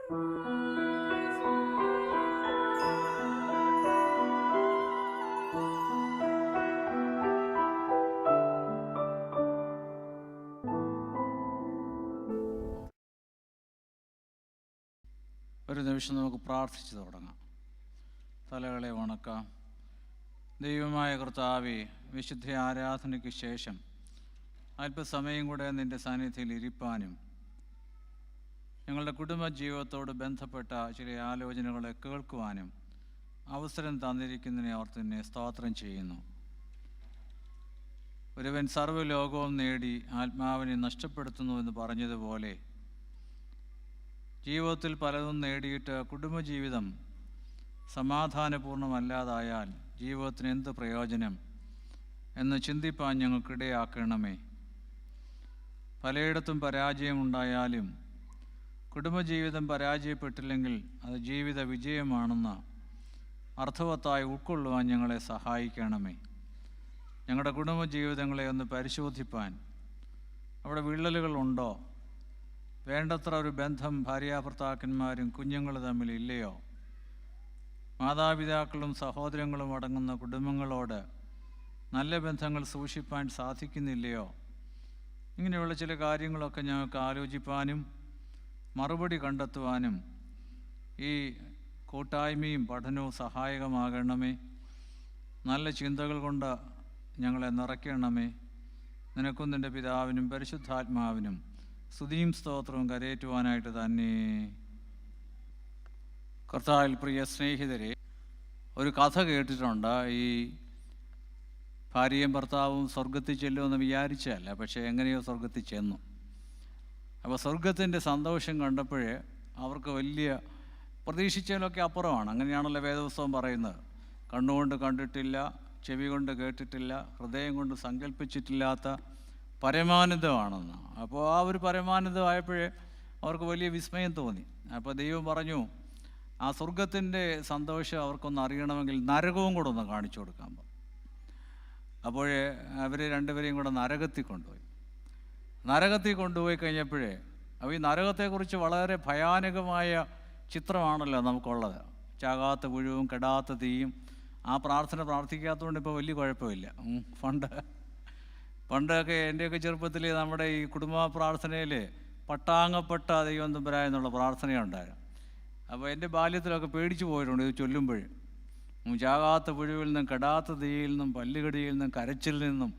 ഒരു നിമിഷം നമുക്ക് പ്രാർത്ഥിച്ചു തുടങ്ങാം. തലകളെ വണക്കാം. ദൈവമായ കർത്താവേ, വിശുദ്ധ ആരാധനയ്ക്ക് ശേഷം അല്പസമയം കൂടെ നിൻ്റെ സാന്നിധ്യത്തിൽ ഇരിപ്പാനും ഞങ്ങളുടെ കുടുംബജീവിതത്തോട് ബന്ധപ്പെട്ട ചില ആലോചനകളെ കേൾക്കുവാനും അവസരം തന്നിരിക്കുന്നതിനെ ഓർത്ത് നിന്നെ സ്തോത്രം ചെയ്യുന്നു. ഒരുവൻ സർവ്വലോകവും നേടി ആത്മാവിനെ നഷ്ടപ്പെടുത്തുന്നു എന്ന് പറഞ്ഞതുപോലെ ജീവിതത്തിൽ പലതും നേടിയിട്ട് കുടുംബജീവിതം സമാധാനപൂർണ്ണമല്ലാതായാൽ ജീവിതത്തിന് എന്ത് പ്രയോജനം എന്ന് ചിന്തിപ്പാൻ ഞങ്ങൾക്കിടയാക്കണമേ. പലയിടത്തും പരാജയമുണ്ടായാലും കുടുംബജീവിതം പരാജയപ്പെട്ടില്ലെങ്കിൽ അത് ജീവിത വിജയമാണെന്ന് അർത്ഥവത്തായി ഉൾക്കൊള്ളുവാൻ ഞങ്ങളെ സഹായിക്കണമേ. ഞങ്ങളുടെ കുടുംബജീവിതങ്ങളെ ഒന്ന് പരിശോധിപ്പാൻ അവിടെ വിള്ളലുകളുണ്ടോ, വേണ്ടത്ര ഒരു ബന്ധം ഭാര്യാഭർത്താക്കന്മാരും കുഞ്ഞുങ്ങൾ തമ്മിൽ ഇല്ലയോ, മാതാപിതാക്കളും സഹോദരങ്ങളും അടങ്ങുന്ന കുടുംബങ്ങളോട് നല്ല ബന്ധങ്ങൾ സൂക്ഷിപ്പാൻ സാധിക്കുന്നില്ലയോ, ഇങ്ങനെയുള്ള ചില കാര്യങ്ങളൊക്കെ ഞങ്ങൾക്ക് ആലോചിപ്പാനും മറുപടി കണ്ടെത്തുവാനും ഈ കൂട്ടായ്മയും പഠനവും സഹായകമാകണമേ. നല്ല ചിന്തകൾ കൊണ്ട് ഞങ്ങളെ നിറയ്ക്കണമേ. നിനക്കും നിൻ്റെ പിതാവിനും പരിശുദ്ധാത്മാവിനും സ്തുതിയും സ്തോത്രവും കരയേറ്റുവാനായിട്ട് തന്നെ. കർത്താവിൽ പ്രിയ സ്നേഹിതരെ, ഒരു കഥ കേട്ടിട്ടുണ്ട്. ഈ ഭാര്യയും ഭർത്താവും സ്വർഗത്തിൽ ചെല്ലുമെന്ന് വിചാരിച്ചല്ല, പക്ഷേ എങ്ങനെയോ സ്വർഗത്തിൽ ചെന്നു. അപ്പോൾ സ്വർഗത്തിൻ്റെ സന്തോഷം കണ്ടപ്പോഴേ അവർക്ക് വലിയ പ്രതീക്ഷിച്ചതിലൊക്കെ അപ്പുറമാണ്. അങ്ങനെയാണല്ലോ വേദപുസ്തകം പറയുന്നത്. കണ്ണുകൊണ്ട് കണ്ടിട്ടില്ല, ചെവി കൊണ്ട് കേട്ടിട്ടില്ല, ഹൃദയം കൊണ്ട് സങ്കല്പിച്ചിട്ടില്ലാത്ത പരമാനന്ദമാണെന്ന്. അപ്പോൾ ആ ഒരു പരമാനന്ദമായപ്പോഴേ അവർക്ക് വലിയ വിസ്മയം തോന്നി. അപ്പോൾ ദൈവം പറഞ്ഞു, ആ സ്വർഗത്തിൻ്റെ സന്തോഷം അവർക്കൊന്ന് അറിയണമെങ്കിൽ നരകവും കൂടെ ഒന്ന് കാണിച്ചു കൊടുക്കാൻ പറഞ്ഞു. അപ്പോഴേ അവർ രണ്ടുപേരെയും കൂടെ നരകത്തിൽ കൊണ്ടുപോയി. നരകത്തിൽ കൊണ്ടുപോയി കഴിഞ്ഞപ്പോഴേ അപ്പോൾ ഈ നരകത്തെക്കുറിച്ച് വളരെ ഭയാനകമായ ചിത്രമാണല്ലോ നമുക്കുള്ളത്. ചാകാത്ത പുഴുവും കെടാത്ത തീയും. ആ പ്രാർത്ഥന പ്രാർത്ഥിക്കാത്തതുകൊണ്ട് ഇപ്പോൾ വലിയ കുഴപ്പമില്ല. പണ്ടൊക്കെ എൻ്റെയൊക്കെ ചെറുപ്പത്തിൽ നമ്മുടെ ഈ കുടുംബ പ്രാർത്ഥനയിൽ പട്ടാങ്ങപ്പെട്ട ദൈവം തമ്പുരാൻ എന്നുള്ള പ്രാർത്ഥനയുണ്ടായിരുന്നു. അപ്പോൾ എൻ്റെ ബാല്യത്തിലൊക്കെ പേടിച്ചു പോയിട്ടുണ്ട് ഇത് ചൊല്ലുമ്പോൾ. ചാകാത്ത പുഴുവിൽ നിന്നും കെടാത്ത തീയിൽ നിന്നും പല്ലുകടിയിൽ നിന്നും കരച്ചിൽ നിന്നും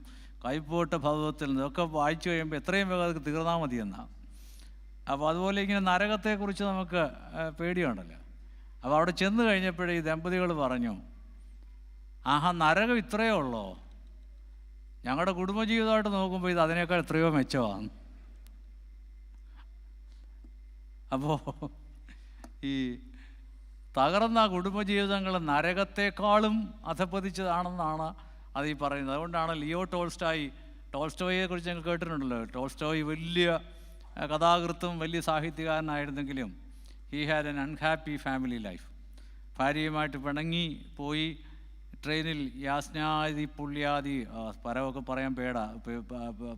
കൈപ്പോട്ട ഭവത്തിൽ നിന്നും ഒക്കെ വായിച്ചു കഴിയുമ്പോൾ എത്രയും വേഗം അതൊക്കെ തീർന്നാൽ മതിയെന്നാണ്. അപ്പോൾ അതുപോലെ ഇങ്ങനെ നരകത്തെക്കുറിച്ച് നമുക്ക് പേടിയുണ്ടല്ലോ. അപ്പോൾ അവിടെ ചെന്ന് കഴിഞ്ഞപ്പോഴേ ഈ ദമ്പതികൾ പറഞ്ഞു, ആഹാ, നരകം ഇത്രയേ ഉള്ളോ? ഞങ്ങളുടെ കുടുംബജീവിതമായിട്ട് നോക്കുമ്പോൾ ഇത് അതിനേക്കാൾ എത്രയോ മെച്ചമാണ്. അപ്പോൾ ഈ തകർന്ന കുടുംബജീവിതങ്ങൾ നരകത്തെക്കാളും അധപ്പതിച്ചതാണെന്നാണ് അത് ഈ പറയുന്നത്. അതുകൊണ്ടാണ് ലിയോ ടോൾസ്റ്റോയിയെക്കുറിച്ച് ഞങ്ങൾ കേട്ടിട്ടുണ്ടല്ലോ. ടോൾസ്റ്റോയ് വലിയ കഥാകൃത്തും വലിയ സാഹിത്യകാരനായിരുന്നെങ്കിലും he had an unhappy family life. ഭാര്യയുമായിട്ട് പിണങ്ങി പോയി ട്രെയിനിൽ യാസ്നാദി പുള്യാദി പരമൊക്കെ പറയാൻ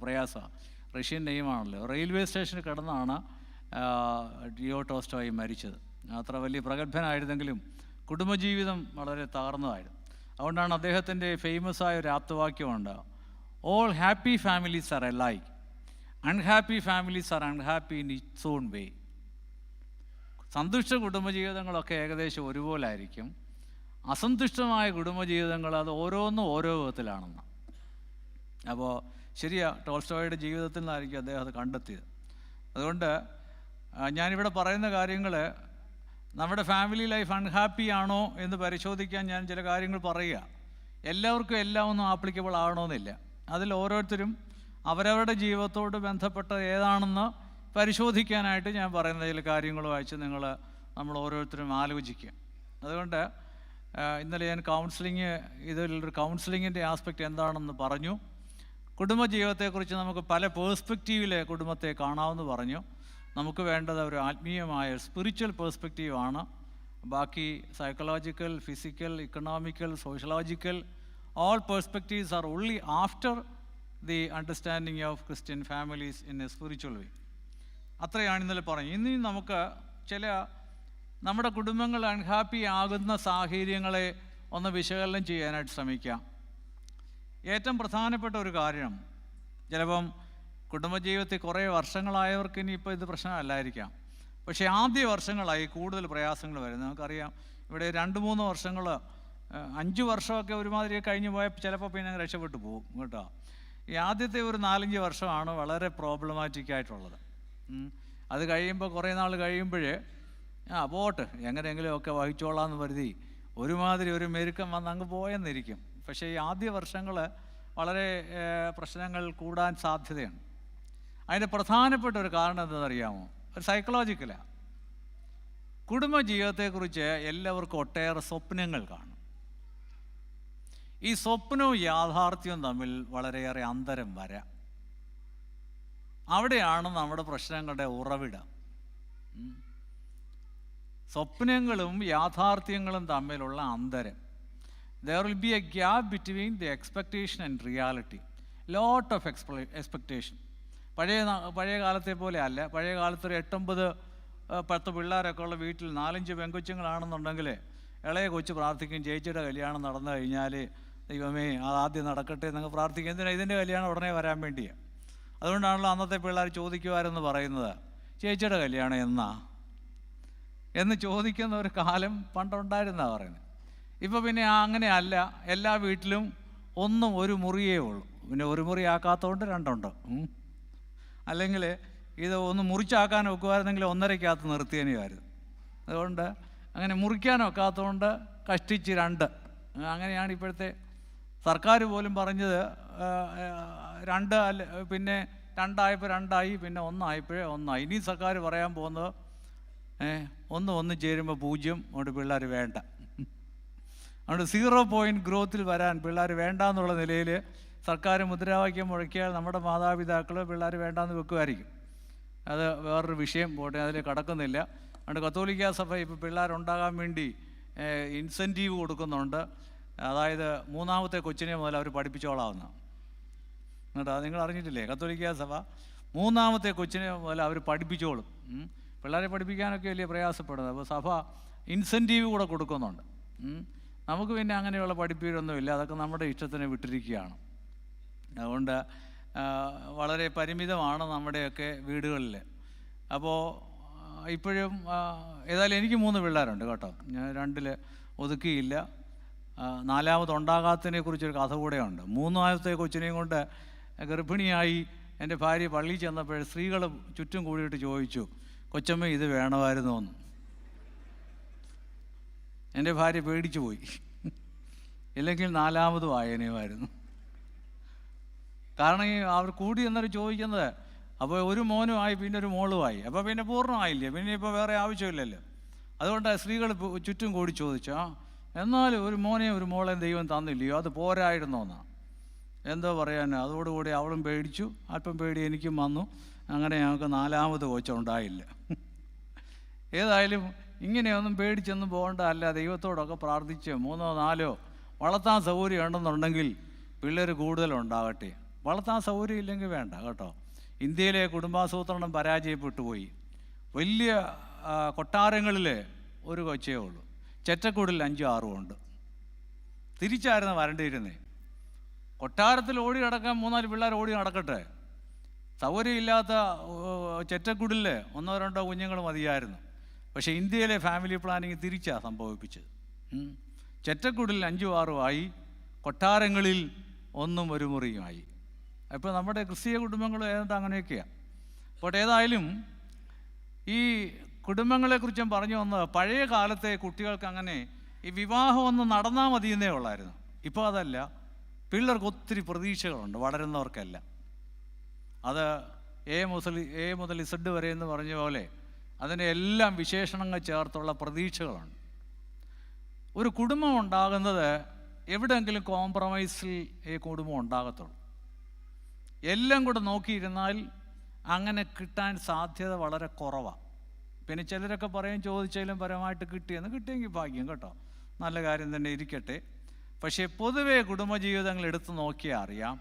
പ്രയാസ, റഷ്യൻ നെയ്മാണല്ലോ. റെയിൽവേ സ്റ്റേഷനിൽ കിടന്നാണ് ലിയോ ടോൾസ്റ്റോയ് മരിച്ചത്. അത്ര വലിയ പ്രഗത്ഭനായിരുന്നെങ്കിലും കുടുംബജീവിതം വളരെ തകർന്നതായിരുന്നു. അതുകൊണ്ടാണ് അദ്ദേഹത്തിൻ്റെ ഫേമസ് ആയ ഒരു ആപ്തവാക്യമുണ്ട്, all happy families are alike, unhappy families are unhappy in its own way. സന്തുഷ്ട കുടുംബജീവിതങ്ങളൊക്കെ ഏകദേശം ഒരുപോലെ ആയിരിക്കും. അസന്തുഷ്ടമായ കുടുംബജീവിതങ്ങൾ അത് ഓരോന്നും ഓരോ വിധത്തിലാണെന്ന്. അപ്പോൾ ശരിയാ, ടോൾസ്റ്റോയുടെ ജീവിതത്തിൽ നിന്നായിരിക്കും അദ്ദേഹം അത് കണ്ടെത്തിയത്. അതുകൊണ്ട് ഞാനിവിടെ പറയുന്ന കാര്യങ്ങൾ നമ്മുടെ ഫാമിലി ലൈഫ് അൺഹാപ്പി ആണോ എന്ന് പരിശോധിക്കാൻ ഞാൻ ചില കാര്യങ്ങൾ പറയുക. എല്ലാവർക്കും എല്ലാം ഒന്നും ആപ്ലിക്കബിൾ ആകണമെന്നില്ല. അതിൽ ഓരോരുത്തരും അവരവരുടെ ജീവിതത്തോട് ബന്ധപ്പെട്ട ഏതാണെന്ന് പരിശോധിക്കാനായിട്ട് ഞാൻ പറയുന്ന ചില കാര്യങ്ങൾ വായിച്ച് നമ്മൾ ഓരോരുത്തരും ആലോചിക്കുക. അതുകൊണ്ട് ഇന്നലെ ഞാൻ ഇതിലൊരു കൗൺസിലിങ്ങിൻ്റെ ആസ്പെക്റ്റ് എന്താണെന്ന് പറഞ്ഞു. കുടുംബജീവിതത്തെക്കുറിച്ച് നമുക്ക് പല പേഴ്സ്പെക്റ്റീവിലെ കുടുംബത്തെ കാണാമെന്ന് പറഞ്ഞു. നമുക്ക് വേണ്ടത് ഒരു ആത്മീയമായ സ്പിരിച്വൽ പേഴ്സ്പെക്റ്റീവാണ്. ബാക്കി psychological, physical, economical, sociological, all perspectives are only after the understanding of Christian families in a spiritual way. അത്രയാണ് ഇന്നലെ പറഞ്ഞു. ഇനി നമുക്ക് ചില നമ്മുടെ കുടുംബങ്ങൾ അൺഹാപ്പി ആകുന്ന സാഹചര്യങ്ങളെ ഒന്ന് വിശകലനം ചെയ്യാനായിട്ട് ശ്രമിക്കാം. ഏറ്റവും പ്രധാനപ്പെട്ട ഒരു കാര്യം, ചിലപ്പം കുടുംബജീവിതത്തിൽ കുറേ വർഷങ്ങളായവർക്ക് ഇനിയിപ്പോൾ ഇത് പ്രശ്നമല്ലായിരിക്കാം, പക്ഷേ ആദ്യ വർഷങ്ങളായി കൂടുതൽ പ്രയാസങ്ങൾ വരുന്നത്. നമുക്കറിയാം, ഇവിടെ 2-3 വർഷങ്ങൾ, 5 വർഷമൊക്കെ ഒരുമാതിരി കഴിഞ്ഞ് പോയാൽ ചിലപ്പോൾ പിന്നെ രക്ഷപ്പെട്ടു പോകും കേട്ടോ. ഈ ആദ്യത്തെ ഒരു 4-5 വർഷമാണ് വളരെ പ്രോബ്ലമാറ്റിക് ആയിട്ടുള്ളത്. അത് കഴിയുമ്പോൾ കുറേ നാൾ കഴിയുമ്പോഴേ പോട്ട് എങ്ങനെയെങ്കിലുമൊക്കെ വഹിച്ചോളാമെന്ന് കരുതി ഒരുമാതിരി ഒരു മെരുക്കം വന്ന് അങ്ങ് പോയെന്നിരിക്കും. പക്ഷേ ഈ ആദ്യ വർഷങ്ങൾ വളരെ പ്രശ്നങ്ങൾ കൂടാൻ സാധ്യതയാണ്. അതിൻ്റെ പ്രധാനപ്പെട്ട ഒരു കാരണം എന്താണെന്നറിയാമോ? ഒരു സൈക്കോളജിക്കലാണ്. കുടുംബജീവിതത്തെക്കുറിച്ച് എല്ലാവർക്കും ഒട്ടേറെ സ്വപ്നങ്ങൾ കാണും. ഈ സ്വപ്നവും യാഥാർത്ഥ്യവും തമ്മിൽ വളരെയേറെ അന്തരം വരാം. അവിടെയാണ് നമ്മുടെ പ്രശ്നങ്ങളുടെ ഉറവിടം. സ്വപ്നങ്ങളും യാഥാർത്ഥ്യങ്ങളും തമ്മിലുള്ള അന്തരം. There will be a gap between the expectation and reality. Lot of expectation. പഴയ കാലത്തെ പോലെ അല്ല. പഴയ കാലത്തൊരു 8-9-10 പിള്ളേരൊക്കെ ഉള്ള വീട്ടിൽ 4-5 പെൺകൊച്ചുങ്ങളാണെന്നുണ്ടെങ്കിൽ ഇളയ കൊച്ച് പ്രാർത്ഥിക്കും, ചേച്ചിയുടെ കല്യാണം നടന്നു കഴിഞ്ഞാൽ ദൈവമേ ആദ്യം നടക്കട്ടെ എന്നൊക്കെ പ്രാർത്ഥിക്കും. എന്തിനാ? ഇതിൻ്റെ കല്യാണം ഉടനെ വരാൻ വേണ്ടിയാണ്. അതുകൊണ്ടാണല്ലോ അന്നത്തെ പിള്ളേർ ചോദിക്കുമാരെന്ന് പറയുന്നത്, ചേച്ചിയുടെ കല്യാണം എന്നാ എന്ന് ചോദിക്കുന്ന ഒരു കാലം പണ്ടുണ്ടായിരുന്നാണ് പറയുന്നത്. ഇപ്പോൾ പിന്നെ അങ്ങനെ അല്ല. എല്ലാ വീട്ടിലും ഒരു മുറിയേ ഉള്ളൂ. പിന്നെ ഒരു മുറി ആക്കാത്തതുകൊണ്ട് 2 ഉണ്ട്. അല്ലെങ്കിൽ ഇത് ഒന്ന് മുറിച്ചാക്കാൻ ഒക്കുമായിരുന്നെങ്കിൽ 1.5-ക്കകത്ത് നിർത്തിയനെയായിരുന്നു. അതുകൊണ്ട് അങ്ങനെ മുറിക്കാനൊക്കാത്തതുകൊണ്ട് കഷ്ടിച്ച് 2. അങ്ങനെയാണ് ഇപ്പോഴത്തെ സർക്കാർ പോലും പറഞ്ഞത്. 2 അല്ല, പിന്നെ 2 ആയപ്പോൾ 2 ആയി, പിന്നെ 1 ആയപ്പോഴേ 1 ആയി. ഇനി സർക്കാർ പറയാൻ പോകുന്നത് 1 ചേരുമ്പോൾ 0, അതുകൊണ്ട് പിള്ളേർ വേണ്ട. അതുകൊണ്ട് 0 പോയിൻറ്റ് ഗ്രോത്തിൽ വരാൻ പിള്ളേർ വേണ്ട എന്നുള്ള നിലയിൽ സർക്കാർ മുദ്രാവാക്യം മുഴക്കിയാൽ നമ്മുടെ മാതാപിതാക്കൾ പിള്ളേർ വേണ്ടാന്ന് വെക്കുമായിരിക്കും. അത് വേറൊരു വിഷയം, പോട്ടെ, അതിൽ കടക്കുന്നില്ല. അതുകൊണ്ട് കത്തോലിക്കാ സഭ ഇപ്പോൾ പിള്ളേരുണ്ടാകാൻ വേണ്ടി ഇൻസെൻറ്റീവ് കൊടുക്കുന്നുണ്ട്. അതായത് 3ാമത്തെ കൊച്ചിനെ മുതൽ അവർ പഠിപ്പിച്ചോളാവുന്ന കേട്ടോ. നിങ്ങൾ അറിഞ്ഞിട്ടില്ലേ? കത്തോലിക്കാ സഭ 3ാമത്തെ കൊച്ചിനെ മുതൽ അവർ പഠിപ്പിച്ചോളും. പിള്ളേരെ പഠിപ്പിക്കാനൊക്കെ വലിയ പ്രയാസപ്പെടുന്നത്. അപ്പോൾ സഭ ഇൻസെൻറ്റീവ് കൂടെ കൊടുക്കുന്നുണ്ട്. നമുക്ക് പിന്നെ അങ്ങനെയുള്ള പഠിപ്പീരൊന്നുമില്ല, അതൊക്കെ നമ്മുടെ ഇഷ്ടത്തിന് വിട്ടിരിക്കുകയാണ്. അതുകൊണ്ട് വളരെ പരിമിതമാണ് നമ്മുടെയൊക്കെ വീടുകളിൽ. അപ്പോൾ ഇപ്പോഴും ഏതായാലും എനിക്ക് 3 പിള്ളേരുണ്ട് കേട്ടോ. ഞാൻ 2ൽ ഒതുക്കിയില്ല. 4ാമത് ഉണ്ടാകാത്തതിനെക്കുറിച്ചൊരു കഥ കൂടെയുണ്ട്. 3ാമത്തെ കൊച്ചിനെയും കൊണ്ട് ഗർഭിണിയായി എൻ്റെ ഭാര്യ പള്ളിയിൽ ചെന്നപ്പോൾ സ്ത്രീകൾ ചുറ്റും കൂടിയിട്ട് ചോദിച്ചു, കൊച്ചമ്മ ഇത് വേണമായിരുന്നു എന്ന്. എൻ്റെ ഭാര്യ പേടിച്ചു പോയി. ഇല്ലെങ്കിൽ 4ാമതും ആയനയുമായിരുന്നു. കാരണം അവർ കൂടി എന്നൊരു ചോദിക്കുന്നത്, അപ്പോൾ ഒരു മോനുമായി പിന്നെ ഒരു മോളുമായി, അപ്പോൾ പിന്നെ പൂർണ്ണമായില്ലേ, പിന്നെ ഇപ്പോൾ വേറെ ആവശ്യമില്ലല്ലോ. അതുകൊണ്ട് സ്ത്രീകൾ ചുറ്റും കൂടി ചോദിച്ചു, എന്നാലും ഒരു മോനെയും ഒരു മോളെയും ദൈവം തന്നില്ലയോ, അത് പോരായിരുന്നോ എന്നാണ്. എന്തോ പറയാൻ. അതോടുകൂടി അവളും പേടിച്ചു, അല്പം പേടി എനിക്കും വന്നു. അങ്ങനെ ഞങ്ങൾക്ക് 4ാമത് കൊച്ചുണ്ടായില്ല. ഏതായാലും ഇങ്ങനെയൊന്നും പേടിച്ചൊന്നും പോകേണ്ടതല്ല. ദൈവത്തോടൊക്കെ പ്രാർത്ഥിച്ച് 3-4 വളർത്താൻ സൗകര്യം ഉണ്ടെന്നുണ്ടെങ്കിൽ പിള്ളേർ കൂടുതലുണ്ടാകട്ടെ. വളർത്താൻ സൗകര്യം ഇല്ലെങ്കിൽ വേണ്ട കേട്ടോ. ഇന്ത്യയിലെ കുടുംബാസൂത്രണം പരാജയപ്പെട്ടു പോയി. വലിയ കൊട്ടാരങ്ങളിൽ ഒരു കൊച്ചേ ഉള്ളൂ, ചെറ്റക്കൂടിൽ 5-6 ഉണ്ട്. തിരിച്ചായിരുന്നു വരണ്ടിയിരുന്നേ. കൊട്ടാരത്തിൽ ഓടി നടക്കാൻ 3-4 പിള്ളേർ ഓടി നടക്കട്ടെ. സൗകര്യമില്ലാത്ത ചെറ്റക്കുടിൽ 1-2 കുഞ്ഞുങ്ങൾ മതിയായിരുന്നു. പക്ഷേ ഇന്ത്യയിലെ ഫാമിലി പ്ലാനിങ് തിരിച്ചാണ് സംഭവിപ്പിച്ചത്. ചെറ്റക്കുടിൽ 5-6 ആയി, കൊട്ടാരങ്ങളിൽ 1 മുറിയുമായി. അപ്പോൾ നമ്മുടെ ക്രിസ്തീയ കുടുംബങ്ങൾ ഏതാണ്ട് അങ്ങനെയൊക്കെയാണ്. അപ്പോൾ ഏതായാലും ഈ കുടുംബങ്ങളെക്കുറിച്ചും പറഞ്ഞു വന്നത്, പഴയ കാലത്തെ കുട്ടികൾക്ക് അങ്ങനെ ഈ വിവാഹം ഒന്ന് നടന്നാൽ മതിയെന്നേ ഉള്ളായിരുന്നു. ഇപ്പോൾ അതല്ല. പിള്ളേർക്ക് ഒത്തിരി പ്രതീക്ഷകളുണ്ട്, വളരുന്നവർക്കല്ല. അത് എ മുതൽ ഇസഡ് വരെ എന്ന് പറഞ്ഞ പോലെ അതിൻ്റെ എല്ലാം വിശേഷണങ്ങൾ ചേർത്തുള്ള പ്രതീക്ഷകളാണ്. ഒരു കുടുംബം ഉണ്ടാകുന്നത് എവിടെയെങ്കിലും കോംപ്രമൈസിൽ ഈ കുടുംബം ഉണ്ടാകത്തുള്ളൂ. എല്ലാം കൂടെ നോക്കിയിരുന്നാൽ അങ്ങനെ കിട്ടാൻ സാധ്യത വളരെ കുറവാണ്. പിന്നെ ചിലരൊക്കെ പറയും ചോദിച്ചാലും പരമായിട്ട് കിട്ടിയെങ്കിൽ ഭാഗ്യം കേട്ടോ, നല്ല കാര്യം തന്നെ ഇരിക്കട്ടെ. പക്ഷേ പൊതുവെ കുടുംബജീവിതങ്ങൾ എടുത്തു നോക്കിയാൽ അറിയാം,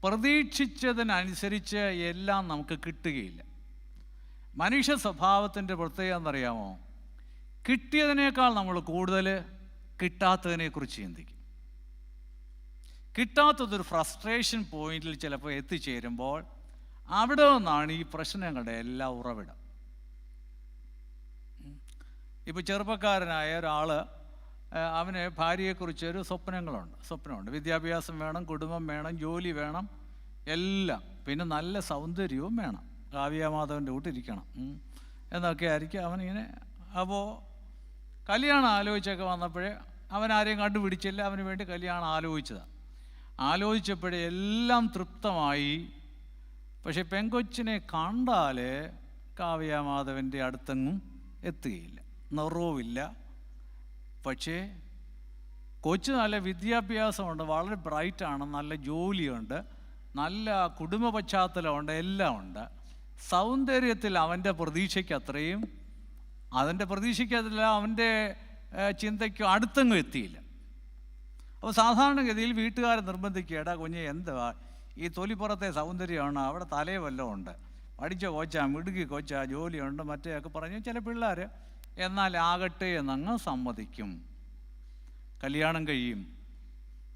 പ്രതീക്ഷിച്ചതിനനുസരിച്ച് എല്ലാം നമുക്ക് കിട്ടുകയില്ല. മനുഷ്യ സ്വഭാവത്തിൻ്റെ പ്രത്യേകത എന്നറിയാമോ? കിട്ടിയതിനേക്കാൾ നമ്മൾ കൂടുതൽ കിട്ടാത്തതിനെക്കുറിച്ച് ചിന്തിക്കും. കിട്ടാത്തതൊരു ഫ്രസ്ട്രേഷൻ പോയിന്റിൽ ചിലപ്പോൾ എത്തിച്ചേരുമ്പോൾ അവിടെ നിന്നാണ് ഈ പ്രശ്നങ്ങളുടെ എല്ലാ ഉറവിടം. ഇപ്പോൾ ചെറുപ്പക്കാരനായ ഒരാൾ, അവന് ഭാര്യയെക്കുറിച്ചൊരു സ്വപ്നമുണ്ട്. വിദ്യാഭ്യാസം വേണം, കുടുംബം വേണം, ജോലി വേണം, എല്ലാം. പിന്നെ നല്ല സൗന്ദര്യവും വേണം, കാവ്യമാധവൻ്റെ കൂട്ടിരിക്കണം എന്നൊക്കെ ആയിരിക്കും അവനിങ്ങനെ. അപ്പോൾ കല്യാണം ആലോചിച്ചൊക്കെ വന്നപ്പോഴേ അവൻ ആരെയും കണ്ടുപിടിച്ചില്ല, അവന് വേണ്ടി കല്യാണം ആലോചിച്ചപ്പോഴേ എല്ലാം തൃപ്തമായി. പക്ഷെ പെങ്കൊച്ചിനെ കണ്ടാൽ കാവ്യമാധവൻ്റെ അടുത്തെങ്ങും എത്തുകയില്ല, നിറവുമില്ല. പക്ഷേ കൊച്ച് നല്ല വിദ്യാഭ്യാസമുണ്ട്, വളരെ ബ്രൈറ്റാണ്, നല്ല ജോലിയുണ്ട്, നല്ല കുടുംബ പശ്ചാത്തലമുണ്ട്, എല്ലാം ഉണ്ട്. സൗന്ദര്യത്തിൽ അവൻ്റെ പ്രതീക്ഷയ്ക്ക് അത്രയും, അതിൻ്റെ പ്രതീക്ഷയ്ക്കല്ല, അവൻ്റെ ചിന്തയ്ക്കും അടുത്തെങ്ങും എത്തിയില്ല. അപ്പോൾ സാധാരണഗതിയിൽ വീട്ടുകാർ നിർബന്ധിക്കുക, എടാ കുഞ്ഞെ എന്തുവാ ഈ തൊലിപ്പുറത്തെ സൗന്ദര്യമാണ്, അവിടെ തലേ വല്ലതും ഉണ്ട്, പഠിച്ച കോച്ചാ, മിടുക്കി കോച്ചാ, ജോലിയുണ്ട്, മറ്റേയൊക്കെ പറഞ്ഞ് ചില പിള്ളേർ എന്നാൽ ആകട്ടെ എന്നങ്ങ് സമ്മതിക്കും. കല്യാണം കഴിയും.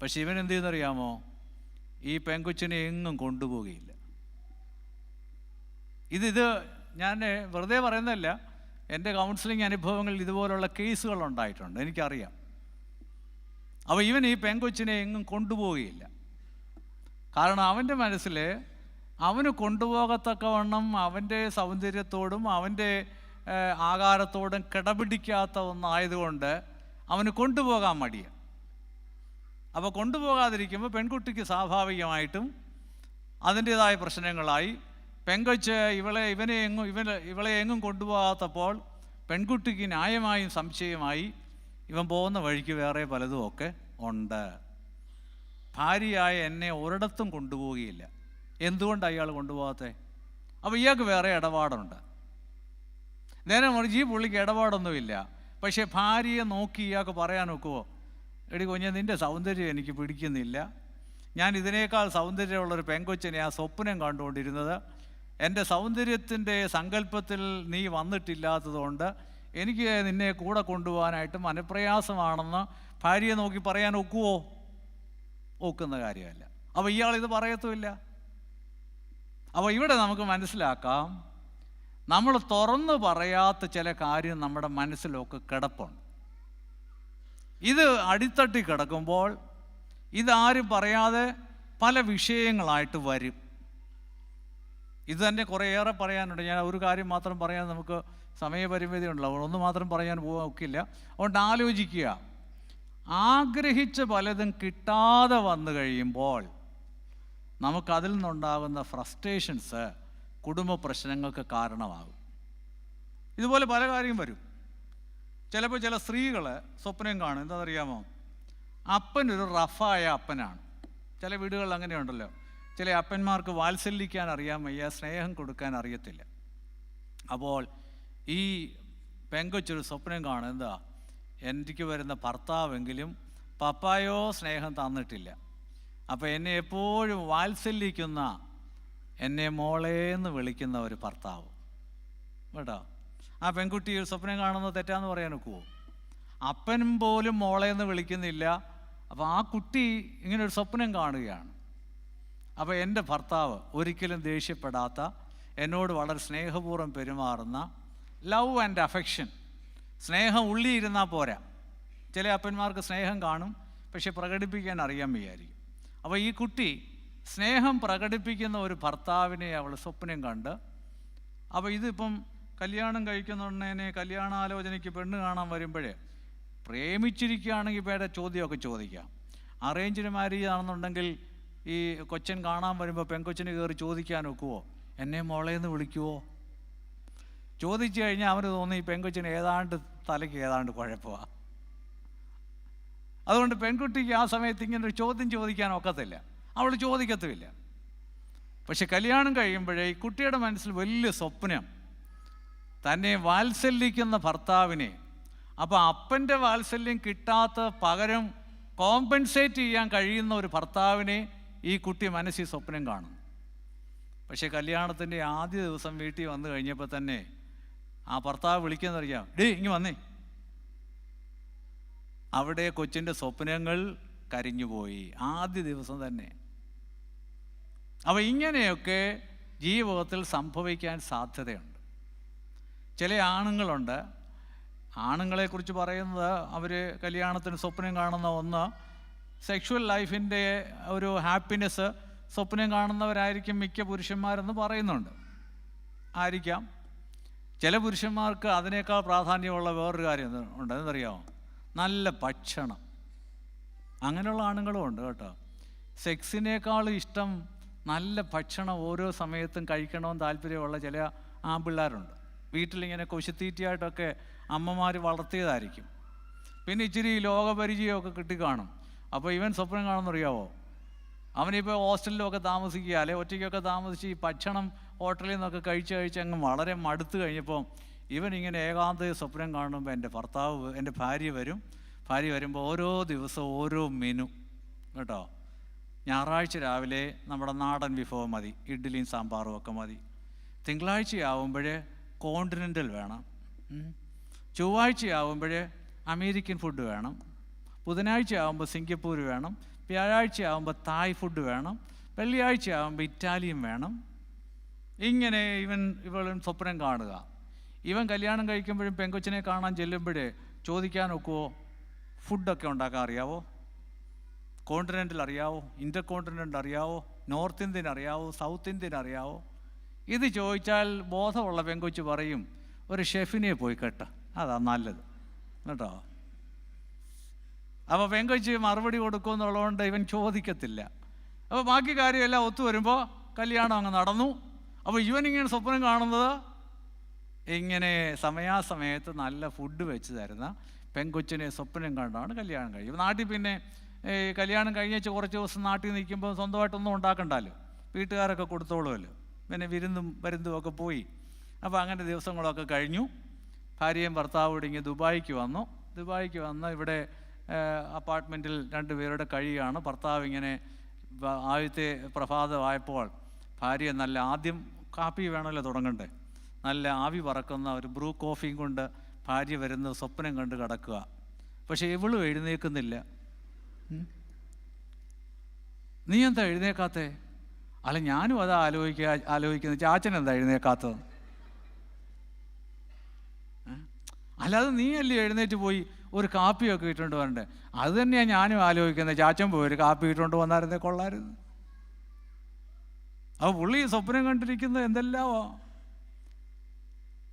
പക്ഷെ ഇവൻ എന്ത് ചെയ്യുന്നറിയാമോ? ഈ പെങ്കൊച്ചിനെ എങ്ങും കൊണ്ടുപോവുകയില്ല. ഇത് ഞാൻ വെറുതെ പറയുന്നതല്ല, എൻ്റെ കൗൺസിലിംഗ് അനുഭവങ്ങളിൽ ഇതുപോലുള്ള കേസുകൾ ഉണ്ടായിട്ടുണ്ട്, എനിക്കറിയാം. അപ്പോൾ ഇവൻ ഈ പെങ്കൊച്ചിനെ എങ്ങും കൊണ്ടുപോവുകയില്ല. കാരണം അവൻ്റെ മനസ്സിൽ അവന് കൊണ്ടുപോകത്തക്കവണ്ണം അവൻ്റെ സൗന്ദര്യത്തോടും അവൻ്റെ ആകാരത്തോടും കിടപിടിക്കാത്ത ഒന്നായതുകൊണ്ട് അവന് കൊണ്ടുപോകാൻ മടിയാണ്. അപ്പോൾ കൊണ്ടുപോകാതിരിക്കുമ്പോൾ പെൺകുട്ടിക്ക് സ്വാഭാവികമായിട്ടും അതിൻ്റേതായ പ്രശ്നങ്ങളായി. പെങ്കൊച്ച് ഇവളെ എങ്ങും കൊണ്ടുപോകാത്തപ്പോൾ പെൺകുട്ടിക്ക് ന്യായമായും സംശയമായി, ഇവൻ പോകുന്ന വഴിക്ക് വേറെ പലതും ഒക്കെ ഉണ്ട്. ഭാര്യയായ എന്നെ ഒരിടത്തും കൊണ്ടുപോവുകയില്ല, എന്തുകൊണ്ടാണ് അയാൾ കൊണ്ടുപോകാത്തത്? അപ്പോൾ ഇയാൾക്ക് വേറെ ഇടപാടുണ്ട്. നേരെ മറിച്ച് ഈ പുള്ളിക്ക് ഇടപാടൊന്നുമില്ല. പക്ഷേ ഭാര്യയെ നോക്കി ഇയാൾക്ക് പറയാൻ ഒക്കുമോ? എടി കുഞ്ഞെ, നിൻ്റെ സൗന്ദര്യം എനിക്ക് പിടിക്കുന്നില്ല, ഞാൻ ഇതിനേക്കാൾ സൗന്ദര്യമുള്ളൊരു പെങ്കൊച്ചിനെ ആ സ്വപ്നം കണ്ടുകൊണ്ടിരുന്നത്, എൻ്റെ സൗന്ദര്യത്തിൻ്റെ സങ്കല്പത്തിൽ നീ വന്നിട്ടില്ലാത്തതുകൊണ്ട് എനിക്ക് നിന്നെ കൂടെ കൊണ്ടുപോകാനായിട്ട് മനപ്രയാസമാണെന്ന് ഭാര്യയെ നോക്കി പറയാൻ ഒക്കുമോ? ഒക്കുന്ന കാര്യമല്ല. അപ്പോൾ ഇയാളിത് പറയത്തുമില്ല. അപ്പോൾ ഇവിടെ നമുക്ക് മനസ്സിലാക്കാം, നമ്മൾ തുറന്നു പറയാത്ത ചില കാര്യം നമ്മുടെ മനസ്സിലൊക്കെ കിടപ്പുണ്ട്. ഇത് അടിത്തട്ടി കിടക്കുമ്പോൾ ഇതാരും പറയാതെ പല വിഷയങ്ങളായിട്ട് വരും. ഇത് തന്നെ കുറേയേറെ പറയാനുണ്ട്. ഞാൻ ഒരു കാര്യം മാത്രം പറയാൻ നമുക്ക് സമയപരിമിതി ഉണ്ടല്ലോ, ഒന്ന് മാത്രം പറയാൻ ഒക്കില്ല. അതുകൊണ്ട് ആലോചിക്കുക. ആഗ്രഹിച്ച പലതും കിട്ടാതെ വന്നു കഴിയുമ്പോൾ നമുക്കതിൽ നിന്നുണ്ടാകുന്ന ഫ്രസ്ട്രേഷൻസ് കുടുംബ പ്രശ്നങ്ങൾക്ക് കാരണമാകും. ഇതുപോലെ പല കാര്യം വരും. ചിലപ്പോൾ ചില സ്ത്രീകൾ സ്വപ്നം കാണും, എന്താണെന്നറിയാമോ? അപ്പനൊരു റഫായ അപ്പനാണ്. ചില വീടുകളിൽ അങ്ങനെയുണ്ടല്ലോ. ചില അപ്പന്മാർക്ക് വാത്സല്യിക്കാൻ അറിയാൻ വയ്യ, സ്നേഹം കൊടുക്കാൻ അറിയത്തില്ല. അപ്പോൾ ഈ പെങ്കൊച്ചൊരു സ്വപ്നം കാണും, എന്താ, എനിക്ക് വരുന്ന ഭർത്താവെങ്കിലും പപ്പായോ സ്നേഹം തന്നിട്ടില്ല, അപ്പോൾ എന്നെ എപ്പോഴും വാത്സല്യിക്കുന്ന, എന്നെ മോളേന്ന് വിളിക്കുന്ന ഒരു ഭർത്താവ് കേട്ടോ. ആ പെൺകുട്ടി ഒരു സ്വപ്നം കാണുന്നത് തെറ്റാന്ന് പറയാൻ ഒക്കുമോ? അപ്പനും പോലും മോളേന്ന് വിളിക്കുന്നില്ല. അപ്പോൾ ആ കുട്ടി ഇങ്ങനെ ഒരു സ്വപ്നം കാണുകയാണ്. അപ്പോൾ എൻ്റെ ഭർത്താവ് ഒരിക്കലും ദേഷ്യപ്പെടാത്ത, എന്നോട് വളരെ സ്നേഹപൂർവ്വം പെരുമാറുന്ന, ലവ് ആൻഡ് അഫെക്ഷൻ, സ്നേഹം ഉള്ളിയിരുന്നാൽ പോരാ. ചില അപ്പന്മാർക്ക് സ്നേഹം കാണും, പക്ഷെ പ്രകടിപ്പിക്കാൻ അറിയാൻ വയ്യായിരിക്കും. അപ്പോൾ ഈ കുട്ടി സ്നേഹം പ്രകടിപ്പിക്കുന്ന ഒരു ഭർത്താവിനെ അവൾ സ്വപ്നം കണ്ട്. അപ്പോൾ ഇതിപ്പം കല്യാണം കഴിക്കുന്നുണ്ടേനെ കല്യാണാലോചനയ്ക്ക് പെണ്ണ് കാണാൻ വരുമ്പോഴേ പ്രേമിച്ചിരിക്കുകയാണെങ്കിൽ പേടെ ചോദ്യമൊക്കെ ചോദിക്കാം. അറേഞ്ച്ഡ് മാരേജ് ആണെന്നുണ്ടെങ്കിൽ ഈ കൊച്ചൻ കാണാൻ വരുമ്പോൾ പെങ്കൊച്ചിന് കയറി ചോദിക്കാൻ ഒക്കുമോ? എന്നെ മോളേന്ന് വിളിക്കുമോ? ചോദിച്ചു കഴിഞ്ഞാൽ അവന് തോന്നി ഈ പെങ്കൊച്ചിന് തലയ്ക്ക് ഏതാണ്ട് കുഴപ്പമാണ്. അതുകൊണ്ട് പെൺകുട്ടിക്ക് ആ സമയത്ത് ഇങ്ങനൊരു ചോദ്യം ചോദിക്കാൻ ഒക്കത്തില്ല, അവൾ ചോദിക്കത്തുമില്ല. പക്ഷെ കല്യാണം കഴിയുമ്പോഴേ ഈ കുട്ടിയുടെ മനസ്സിൽ വലിയ സ്വപ്നം, തന്നെ വാത്സല്യിക്കുന്ന ഭർത്താവിനെ, അപ്പോൾ അപ്പൻ്റെ വാത്സല്യം കിട്ടാത്ത പകരം കോമ്പൻസേറ്റ് ചെയ്യാൻ കഴിയുന്ന ഒരു ഭർത്താവിനെ ഈ കുട്ടി മനസ്സിൽ സ്വപ്നം കാണും. പക്ഷേ കല്യാണത്തിൻ്റെ ആദ്യ ദിവസം വീട്ടിൽ വന്നു കഴിഞ്ഞപ്പോൾ തന്നെ ആ ഭർത്താവ് വിളിക്കുന്നറിയാം, ഡേ ഇങ്ങ് വന്നേ, അവിടെ കൊച്ചിൻ്റെ സ്വപ്നങ്ങൾ കരിഞ്ഞുപോയി ആദ്യ ദിവസം തന്നെ. അപ്പോൾ ഇങ്ങനെയൊക്കെ ജീവിതത്തിൽ സംഭവിക്കാൻ സാധ്യതയുണ്ട്. ചില ആണുങ്ങളുണ്ട്, ആണുങ്ങളെക്കുറിച്ച് പറയുന്നത് അവർ കല്യാണത്തിന് സ്വപ്നം കാണുന്ന ഒന്ന് സെക്ഷുവൽ ലൈഫിൻ്റെ ഒരു ഹാപ്പിനെസ് സ്വപ്നം കാണുന്നവരായിരിക്കും മിക്ക പുരുഷന്മാരെന്ന് പറയുന്നുണ്ട്. ആയിരിക്കാം. ചില പുരുഷന്മാർക്ക് അതിനേക്കാൾ പ്രാധാന്യമുള്ള വേറൊരു കാര്യം ഉണ്ട്, എന്നറിയാമോ? നല്ല ഭക്ഷണം. അങ്ങനെയുള്ള ആണുങ്ങളും ഉണ്ട് കേട്ടോ. സെക്സിനേക്കാൾ ഇഷ്ടം നല്ല ഭക്ഷണം ഓരോ സമയത്തും കഴിക്കണമെന്ന് താല്പര്യമുള്ള ചില ആൺപിള്ളേരുണ്ട്. വീട്ടിലിങ്ങനെ കൊശുത്തീറ്റയായിട്ടൊക്കെ അമ്മമാർ വളർത്തിയതായിരിക്കും. പിന്നെ ഇച്ചിരി ലോകപരിചയമൊക്കെ കിട്ടിക്കാണും. അപ്പോൾ ഇവൻ സ്വപ്നം കാണുന്നറിയാവോ? അവനിപ്പോൾ ഹോസ്റ്റലിലൊക്കെ താമസിക്കുക, അല്ലെ ഒറ്റയ്ക്കൊക്കെ താമസിച്ച് ഈ ഭക്ഷണം ഹോട്ടലിൽ നിന്നൊക്കെ കഴിച്ച് അങ്ങ് വളരെ മടുത്ത് കഴിഞ്ഞപ്പോൾ ഇവൻ ഇങ്ങനെ ഏകാന്ത സ്വപ്നം കാണുമ്പോൾ എൻ്റെ ഭാര്യ വരുമ്പോൾ ഓരോ ദിവസവും ഓരോ മെനു കേട്ടോ. ഞായറാഴ്ച രാവിലെ നമ്മുടെ നാടൻ വിഭവം മതി, ഇഡ്ഡലിയും സാമ്പാറും ഒക്കെ മതി. തിങ്കളാഴ്ചയാവുമ്പോൾ കോണ്ടിനെൻ്റൽ വേണം, ചൊവ്വാഴ്ചയാവുമ്പോൾ അമേരിക്കൻ ഫുഡ് വേണം, ബുധനാഴ്ചയാവുമ്പോൾ സിംഗപ്പൂർ വേണം, വ്യാഴാഴ്ചയാവുമ്പോൾ തായ് ഫുഡ് വേണം, വെള്ളിയാഴ്ചയാവുമ്പോൾ ഇറ്റാലിയൻ വേണം. ഇങ്ങനെ ഇവളും സ്വപ്നം കാണുക. ഇവൻ കല്യാണം കഴിക്കുമ്പോഴും പെങ്കൊച്ചിനെ കാണാൻ ചെല്ലുമ്പോഴേ ചോദിക്കാൻ ഒക്കുമോ, ഫുഡൊക്കെ ഉണ്ടാക്കാൻ അറിയാവോ, കോണ്ടിനെൻ്റൽ അറിയാവോ, ഇൻ്റർ കോണ്ടിനെൻ്റൽ അറിയാവോ, നോർത്ത് ഇന്ത്യൻ അറിയാവോ, സൗത്ത് ഇന്ത്യൻ അറിയാവോ? ഇത് ചോദിച്ചാൽ ബോധമുള്ള പെങ്കൊച്ച് പറയും ഒരു ഷെഫിനെ പോയി കേട്ടോ, അതാ നല്ലത് കേട്ടോ. അപ്പോൾ പെങ്കൊച്ച് മറുപടി കൊടുക്കുമെന്നുള്ളതുകൊണ്ട് ഇവൻ ചോദിക്കത്തില്ല. അപ്പോൾ ബാക്കി കാര്യമെല്ലാം ഒത്തു വരുമ്പോൾ കല്യാണം അങ്ങ് നടന്നു. അപ്പോൾ ഇവനിങ്ങനെ സ്വപ്നം കാണുന്നത് ഇങ്ങനെ സമയാസമയത്ത് നല്ല ഫുഡ് വെച്ച് തരുന്ന പെങ്കൊച്ചിനെ സ്വപ്നം കണ്ടാണ് കല്യാണം കഴിയും. നാട്ടിൽ പിന്നെ കല്യാണം കഴിഞ്ഞേച്ച് കുറച്ച് ദിവസം നാട്ടിൽ നിൽക്കുമ്പോൾ സ്വന്തമായിട്ടൊന്നും ഉണ്ടാക്കണ്ടല്ലോ, വീട്ടുകാരൊക്കെ കൊടുത്തോളുമല്ലോ. പിന്നെ വിരുന്നും ഒക്കെ പോയി. അപ്പോൾ അങ്ങനെ ദിവസങ്ങളൊക്കെ കഴിഞ്ഞു. ഭാര്യയും ഭർത്താവും ഇങ്ങ് ദുബായിക്ക് വന്ന് ഇവിടെ അപ്പാർട്ട്മെൻറ്റിൽ 2 പേരുടെ കഴിയുകയാണ്. ഭർത്താവ് ഇങ്ങനെ ആദ്യത്തെ പ്രഭാതമായപ്പോൾ ഭാര്യ നല്ല ആദ്യം കാപ്പി വേണമല്ലോ തുടങ്ങണ്ടേ, നല്ല ആവി പറക്കുന്ന ഒരു ബ്രൂ കോഫിയും കൊണ്ട് ഭാര്യ വരുന്ന സ്വപ്നം കണ്ട് കിടക്കുക. പക്ഷേ ഇവളും എഴുന്നേൽക്കുന്നില്ല. നീ എന്താ എഴുന്നേക്കാത്തേ? അല്ല ഞാനും അതാ ആലോചിക്കുന്നത്, ചാച്ചൻ എന്താ എഴുന്നേക്കാത്തത്? അല്ലാതെ നീ അല്ലേ എഴുന്നേറ്റ് പോയി ഒരു കാപ്പിയൊക്കെ ഇട്ടുകൊണ്ട് വരണ്ടേ? അത് തന്നെയാണ് ഞാനും ആലോചിക്കുന്നത്. ചാച്ചൻ പോയി ഒരു കാപ്പി ഇട്ടുകൊണ്ട് വന്നായിരുന്നേ കൊള്ളായിരുന്നു. അപ്പോൾ പുള്ളി സ്വപ്നം കണ്ടിരിക്കുന്നത് എന്തെല്ലാമോ.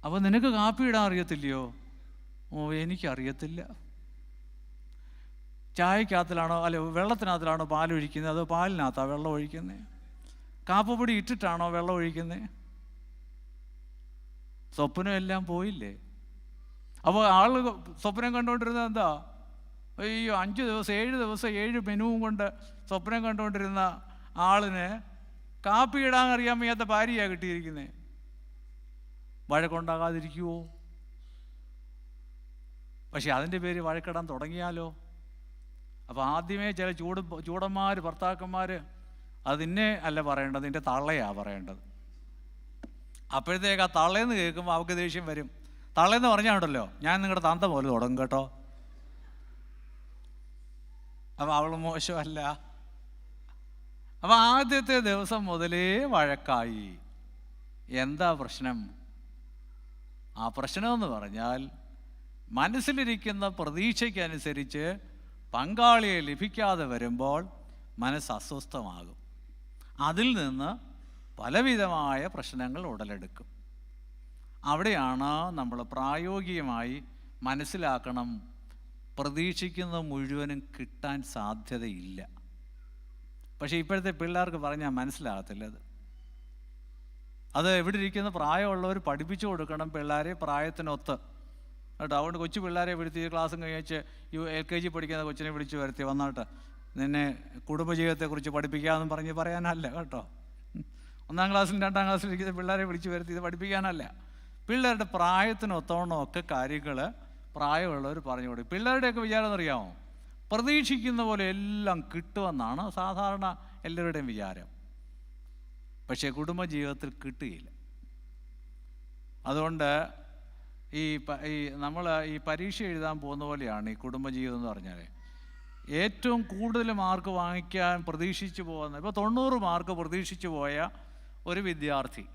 അപ്പോൾ നിനക്ക് കാപ്പി ഇടാൻ അറിയത്തില്ലയോ? ഓ എനിക്കറിയത്തില്ല. ചായക്കകത്തിലാണോ അല്ലെ വെള്ളത്തിനകത്തിലാണോ പാലൊഴിക്കുന്നത്, അതോ പാലിനകത്താണോ വെള്ളം ഒഴിക്കുന്നത്? കാപ്പപ്പൊടി ഇട്ടിട്ടാണോ വെള്ളം ഒഴിക്കുന്നത്? സ്വപ്നം എല്ലാം പോയില്ലേ? അപ്പോൾ ആൾ സ്വപ്നം കണ്ടുകൊണ്ടിരുന്നത് എന്താ? അയ്യോ 5 ദിവസം 7 ദിവസം 7 മെനുവും കൊണ്ട് സ്വപ്നം കണ്ടുകൊണ്ടിരുന്ന ആളിന് കാപ്പി ഇടാൻ അറിയാൻ വയ്യാത്ത ഭാര്യയാണ് കിട്ടിയിരിക്കുന്നത്. വഴക്കുണ്ടാകാതിരിക്കുമോ? പക്ഷെ അതിൻ്റെ പേര് വഴക്കിടാൻ തുടങ്ങിയാലോ? അപ്പോൾ ആദ്യമേ ചില ചൂടന്മാർ ഭർത്താക്കന്മാർ അതിന്നെ അല്ല പറയേണ്ടത്, നിൻ്റെ തള്ളയാണ് പറയേണ്ടത്. അപ്പോഴത്തേക്ക് ആ തള്ളയെന്ന് കേൾക്കുമ്പോൾ അവൾക്ക് ദേഷ്യം വരും. തള്ളയെന്ന് പറഞ്ഞാണ്ടല്ലോ ഞാൻ നിങ്ങളുടെ തന്ത പോലെ തുടങ്ങും കേട്ടോ. അപ്പോൾ അവൾ മോശമല്ല. അപ്പോൾ ആദ്യത്തെ ദിവസം മുതലേ വഴക്കായി. എന്താ പ്രശ്നം? ആ പ്രശ്നമെന്ന് പറഞ്ഞാൽ മനസ്സിലിരിക്കുന്ന പ്രതീക്ഷയ്ക്കനുസരിച്ച് പങ്കാളിയെ ലഭിക്കാതെ വരുമ്പോൾ മനസ്സ് അസ്വസ്ഥമാകും. അതിൽ നിന്ന് പലവിധമായ പ്രശ്നങ്ങൾ ഉടലെടുക്കും. അവിടെയാണ് നമ്മൾ പ്രായോഗികമായി മനസ്സിലാക്കണം, പ്രതീക്ഷിക്കുന്ന മുഴുവനും കിട്ടാൻ സാധ്യതയില്ല. പക്ഷേ ഇപ്പോഴത്തെ പിള്ളേർക്ക് പറഞ്ഞാൽ മനസ്സിലാകത്തില്ല. അത് എവിടെ ഇരിക്കുന്ന പ്രായമുള്ളവർ പഠിപ്പിച്ചു കൊടുക്കണം പിള്ളേരെ പ്രായത്തിനൊത്ത് കേട്ടോ. അതുകൊണ്ട് കൊച്ചു പിള്ളേരെ വിളിച്ച് ക്ലാസ്സും കഴിച്ച് LKG പഠിക്കുന്ന കൊച്ചിനെ വിളിച്ച് വരുത്തി വന്നിട്ട് നിന്നെ കുടുംബജീവിതത്തെക്കുറിച്ച് പഠിപ്പിക്കാമെന്നും പറയാനല്ല കേട്ടോ. 1-ാം ക്ലാസ്സിലും 2-ാം ക്ലാസ്സിലും ഇരിക്കുന്ന പിള്ളേരെ വിളിച്ച് വരുത്തി ഇത് പഠിപ്പിക്കാനല്ല. പിള്ളേരുടെ പ്രായത്തിനൊത്തോണമൊക്കെ കാര്യങ്ങൾ പ്രായമുള്ളവർ പറഞ്ഞു കൊടുക്കും. പിള്ളേരുടെയൊക്കെ വിചാരം എന്നറിയാമോ? പ്രതീക്ഷിക്കുന്ന പോലെ എല്ലാം കിട്ടുമെന്നാണ് സാധാരണ എല്ലാവരുടെയും വിചാരം. പക്ഷേ കുടുംബജീവിതത്തിൽ കിട്ടുകയില്ല. അതുകൊണ്ട് ഈ നമ്മൾ ഈ പരീക്ഷ എഴുതാൻ പോകുന്ന പോലെയാണ് ഈ കുടുംബജീവിതം എന്ന് പറഞ്ഞാൽ. ഏറ്റവും കൂടുതൽ മാർക്ക് വാങ്ങിക്കാൻ പ്രതീക്ഷിച്ചു പോകുന്ന, ഇപ്പോൾ 90 മാർക്ക് പ്രതീക്ഷിച്ചു പോയ ഒരു വിദ്യാർത്ഥി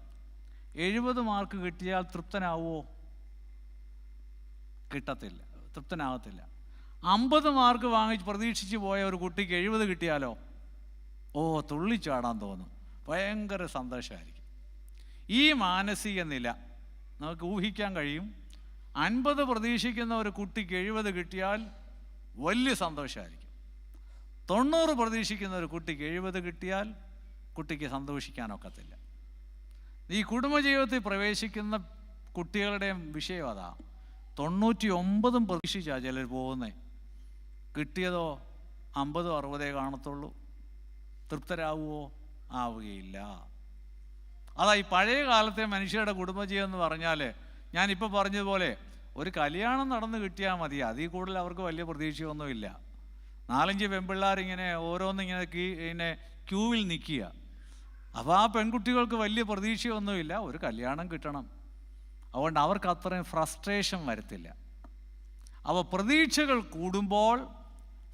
70 മാർക്ക് കിട്ടിയാൽ തൃപ്തനാവുമോ? കിട്ടത്തില്ല, തൃപ്തനാകത്തില്ല. 50 മാർക്ക് പ്രതീക്ഷിച്ച് പോയ ഒരു കുട്ടിക്ക് 70 കിട്ടിയാലോ തുള്ളിച്ചാടാൻ തോന്നും, ഭയങ്കര സന്തോഷമായിരിക്കും. ഈ മാനസിക നില നമുക്ക് ഊഹിക്കാൻ കഴിയും. 50 പ്രതീക്ഷിക്കുന്ന ഒരു കുട്ടിക്ക് 70 കിട്ടിയാൽ വലിയ സന്തോഷമായിരിക്കും. 90 പ്രതീക്ഷിക്കുന്ന ഒരു കുട്ടിക്ക് 70 കിട്ടിയാൽ കുട്ടിക്ക് സന്തോഷിക്കാനൊക്കത്തില്ല. ഈ കുടുംബജീവിതത്തിൽ പ്രവേശിക്കുന്ന കുട്ടികളുടെ വിഷയം അതാ. 99 പ്രതീക്ഷിച്ചാണ് ചിലർ പോകുന്നത്. കിട്ടിയതോ 50 60 കാണത്തുള്ളൂ. തൃപ്തരാകുമോ? ആവുകയില്ല. അതാ ഈ പഴയ കാലത്തെ മനുഷ്യരുടെ കുടുംബജീവൻ എന്ന് പറഞ്ഞാൽ, ഞാനിപ്പോൾ പറഞ്ഞതുപോലെ ഒരു കല്യാണം നടന്ന് കിട്ടിയാൽ മതി, അതിൽ കൂടുതൽ അവർക്ക് വലിയ പ്രതീക്ഷയൊന്നുമില്ല. 4-5 പെൺപിള്ളേരിങ്ങനെ ഓരോന്നിങ്ങനെ ക്യൂവിൽ നിൽക്കുക. അപ്പോൾ ആ പെൺകുട്ടികൾക്ക് വലിയ പ്രതീക്ഷയൊന്നുമില്ല, ഒരു കല്യാണം കിട്ടണം. അതുകൊണ്ട് അവർക്ക് അത്രയും ഫ്രസ്ട്രേഷൻ വരത്തില്ല. അപ്പോൾ പ്രതീക്ഷകൾ കൂടുമ്പോൾ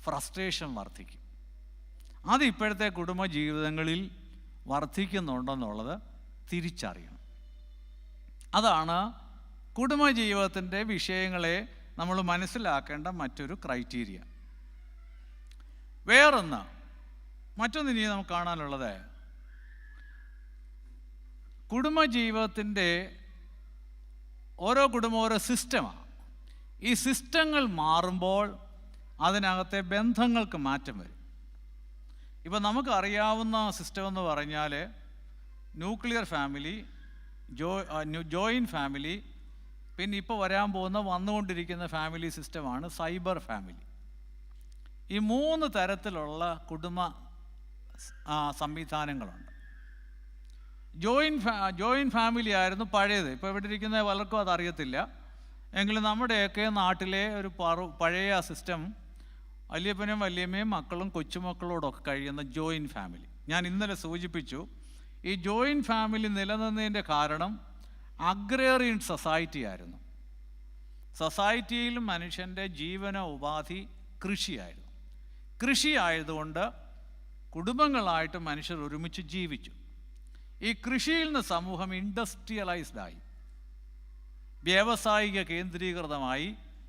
ഫ്രസ്ട്രേഷൻ വർദ്ധിക്കും. അത് ഇപ്പോഴത്തെ കുടുംബജീവിതങ്ങളിൽ വർദ്ധിക്കുന്നുണ്ടെന്നുള്ളത് തിരിച്ചറിയണം. അതാണ് കുടുംബജീവിതത്തിൻ്റെ വിഷയങ്ങളെ നമ്മൾ മനസ്സിലാക്കേണ്ട മറ്റൊരു ക്രൈറ്റീരിയ. മറ്റൊന്ന് ഇനി നമുക്ക് കാണാനുള്ളത്, കുടുംബജീവിതത്തിൻ്റെ ഓരോ കുടുംബം ഓരോ സിസ്റ്റമാണ്. ഈ സിസ്റ്റങ്ങൾ മാറുമ്പോൾ അതിനകത്തെ ബന്ധങ്ങൾക്ക് മാറ്റം വരും. ഇപ്പം നമുക്കറിയാവുന്ന സിസ്റ്റം എന്ന് പറഞ്ഞാൽ ന്യൂക്ലിയർ ഫാമിലി, ജോയിൻറ്റ് ഫാമിലി, പിന്നെ ഇപ്പോൾ വന്നുകൊണ്ടിരിക്കുന്ന ഫാമിലി സിസ്റ്റമാണ് സൈബർ ഫാമിലി. ഈ 3 തരത്തിലുള്ള കുടുംബ സംവിധാനങ്ങളുണ്ട്. ജോയിൻറ്റ് ഫാമിലി ആയിരുന്നു പഴയത്. ഇപ്പോൾ ഇവിടെ ഇരിക്കുന്ന പലർക്കും അതറിയത്തില്ല. എങ്കിലും നമ്മുടെയൊക്കെ നാട്ടിലെ ഒരു പഴയ സിസ്റ്റം വല്യപ്പനും വല്യമ്മയും മക്കളും കൊച്ചുമക്കളോടൊക്കെ കഴിയുന്ന ജോയിൻറ്റ് ഫാമിലി. ഞാൻ ഇന്നലെ സൂചിപ്പിച്ചു, ഈ ജോയിൻറ്റ് ഫാമിലി നിലനിന്നതിൻ്റെ കാരണം അഗ്രേറിയൻ സൊസൈറ്റി ആയിരുന്നു. സൊസൈറ്റിയിൽ മനുഷ്യൻ്റെ ജീവന ഉപാധി കൃഷിയായിരുന്നു. കൃഷി ആയതുകൊണ്ട് കുടുംബങ്ങളായിട്ട് മനുഷ്യർ ഒരുമിച്ച് ജീവിച്ചു. ഈ കൃഷിയിൽ നിന്ന് സമൂഹം ഇൻഡസ്ട്രിയലൈസ്ഡായി, വ്യാവസായിക കേന്ദ്രീകൃതമായി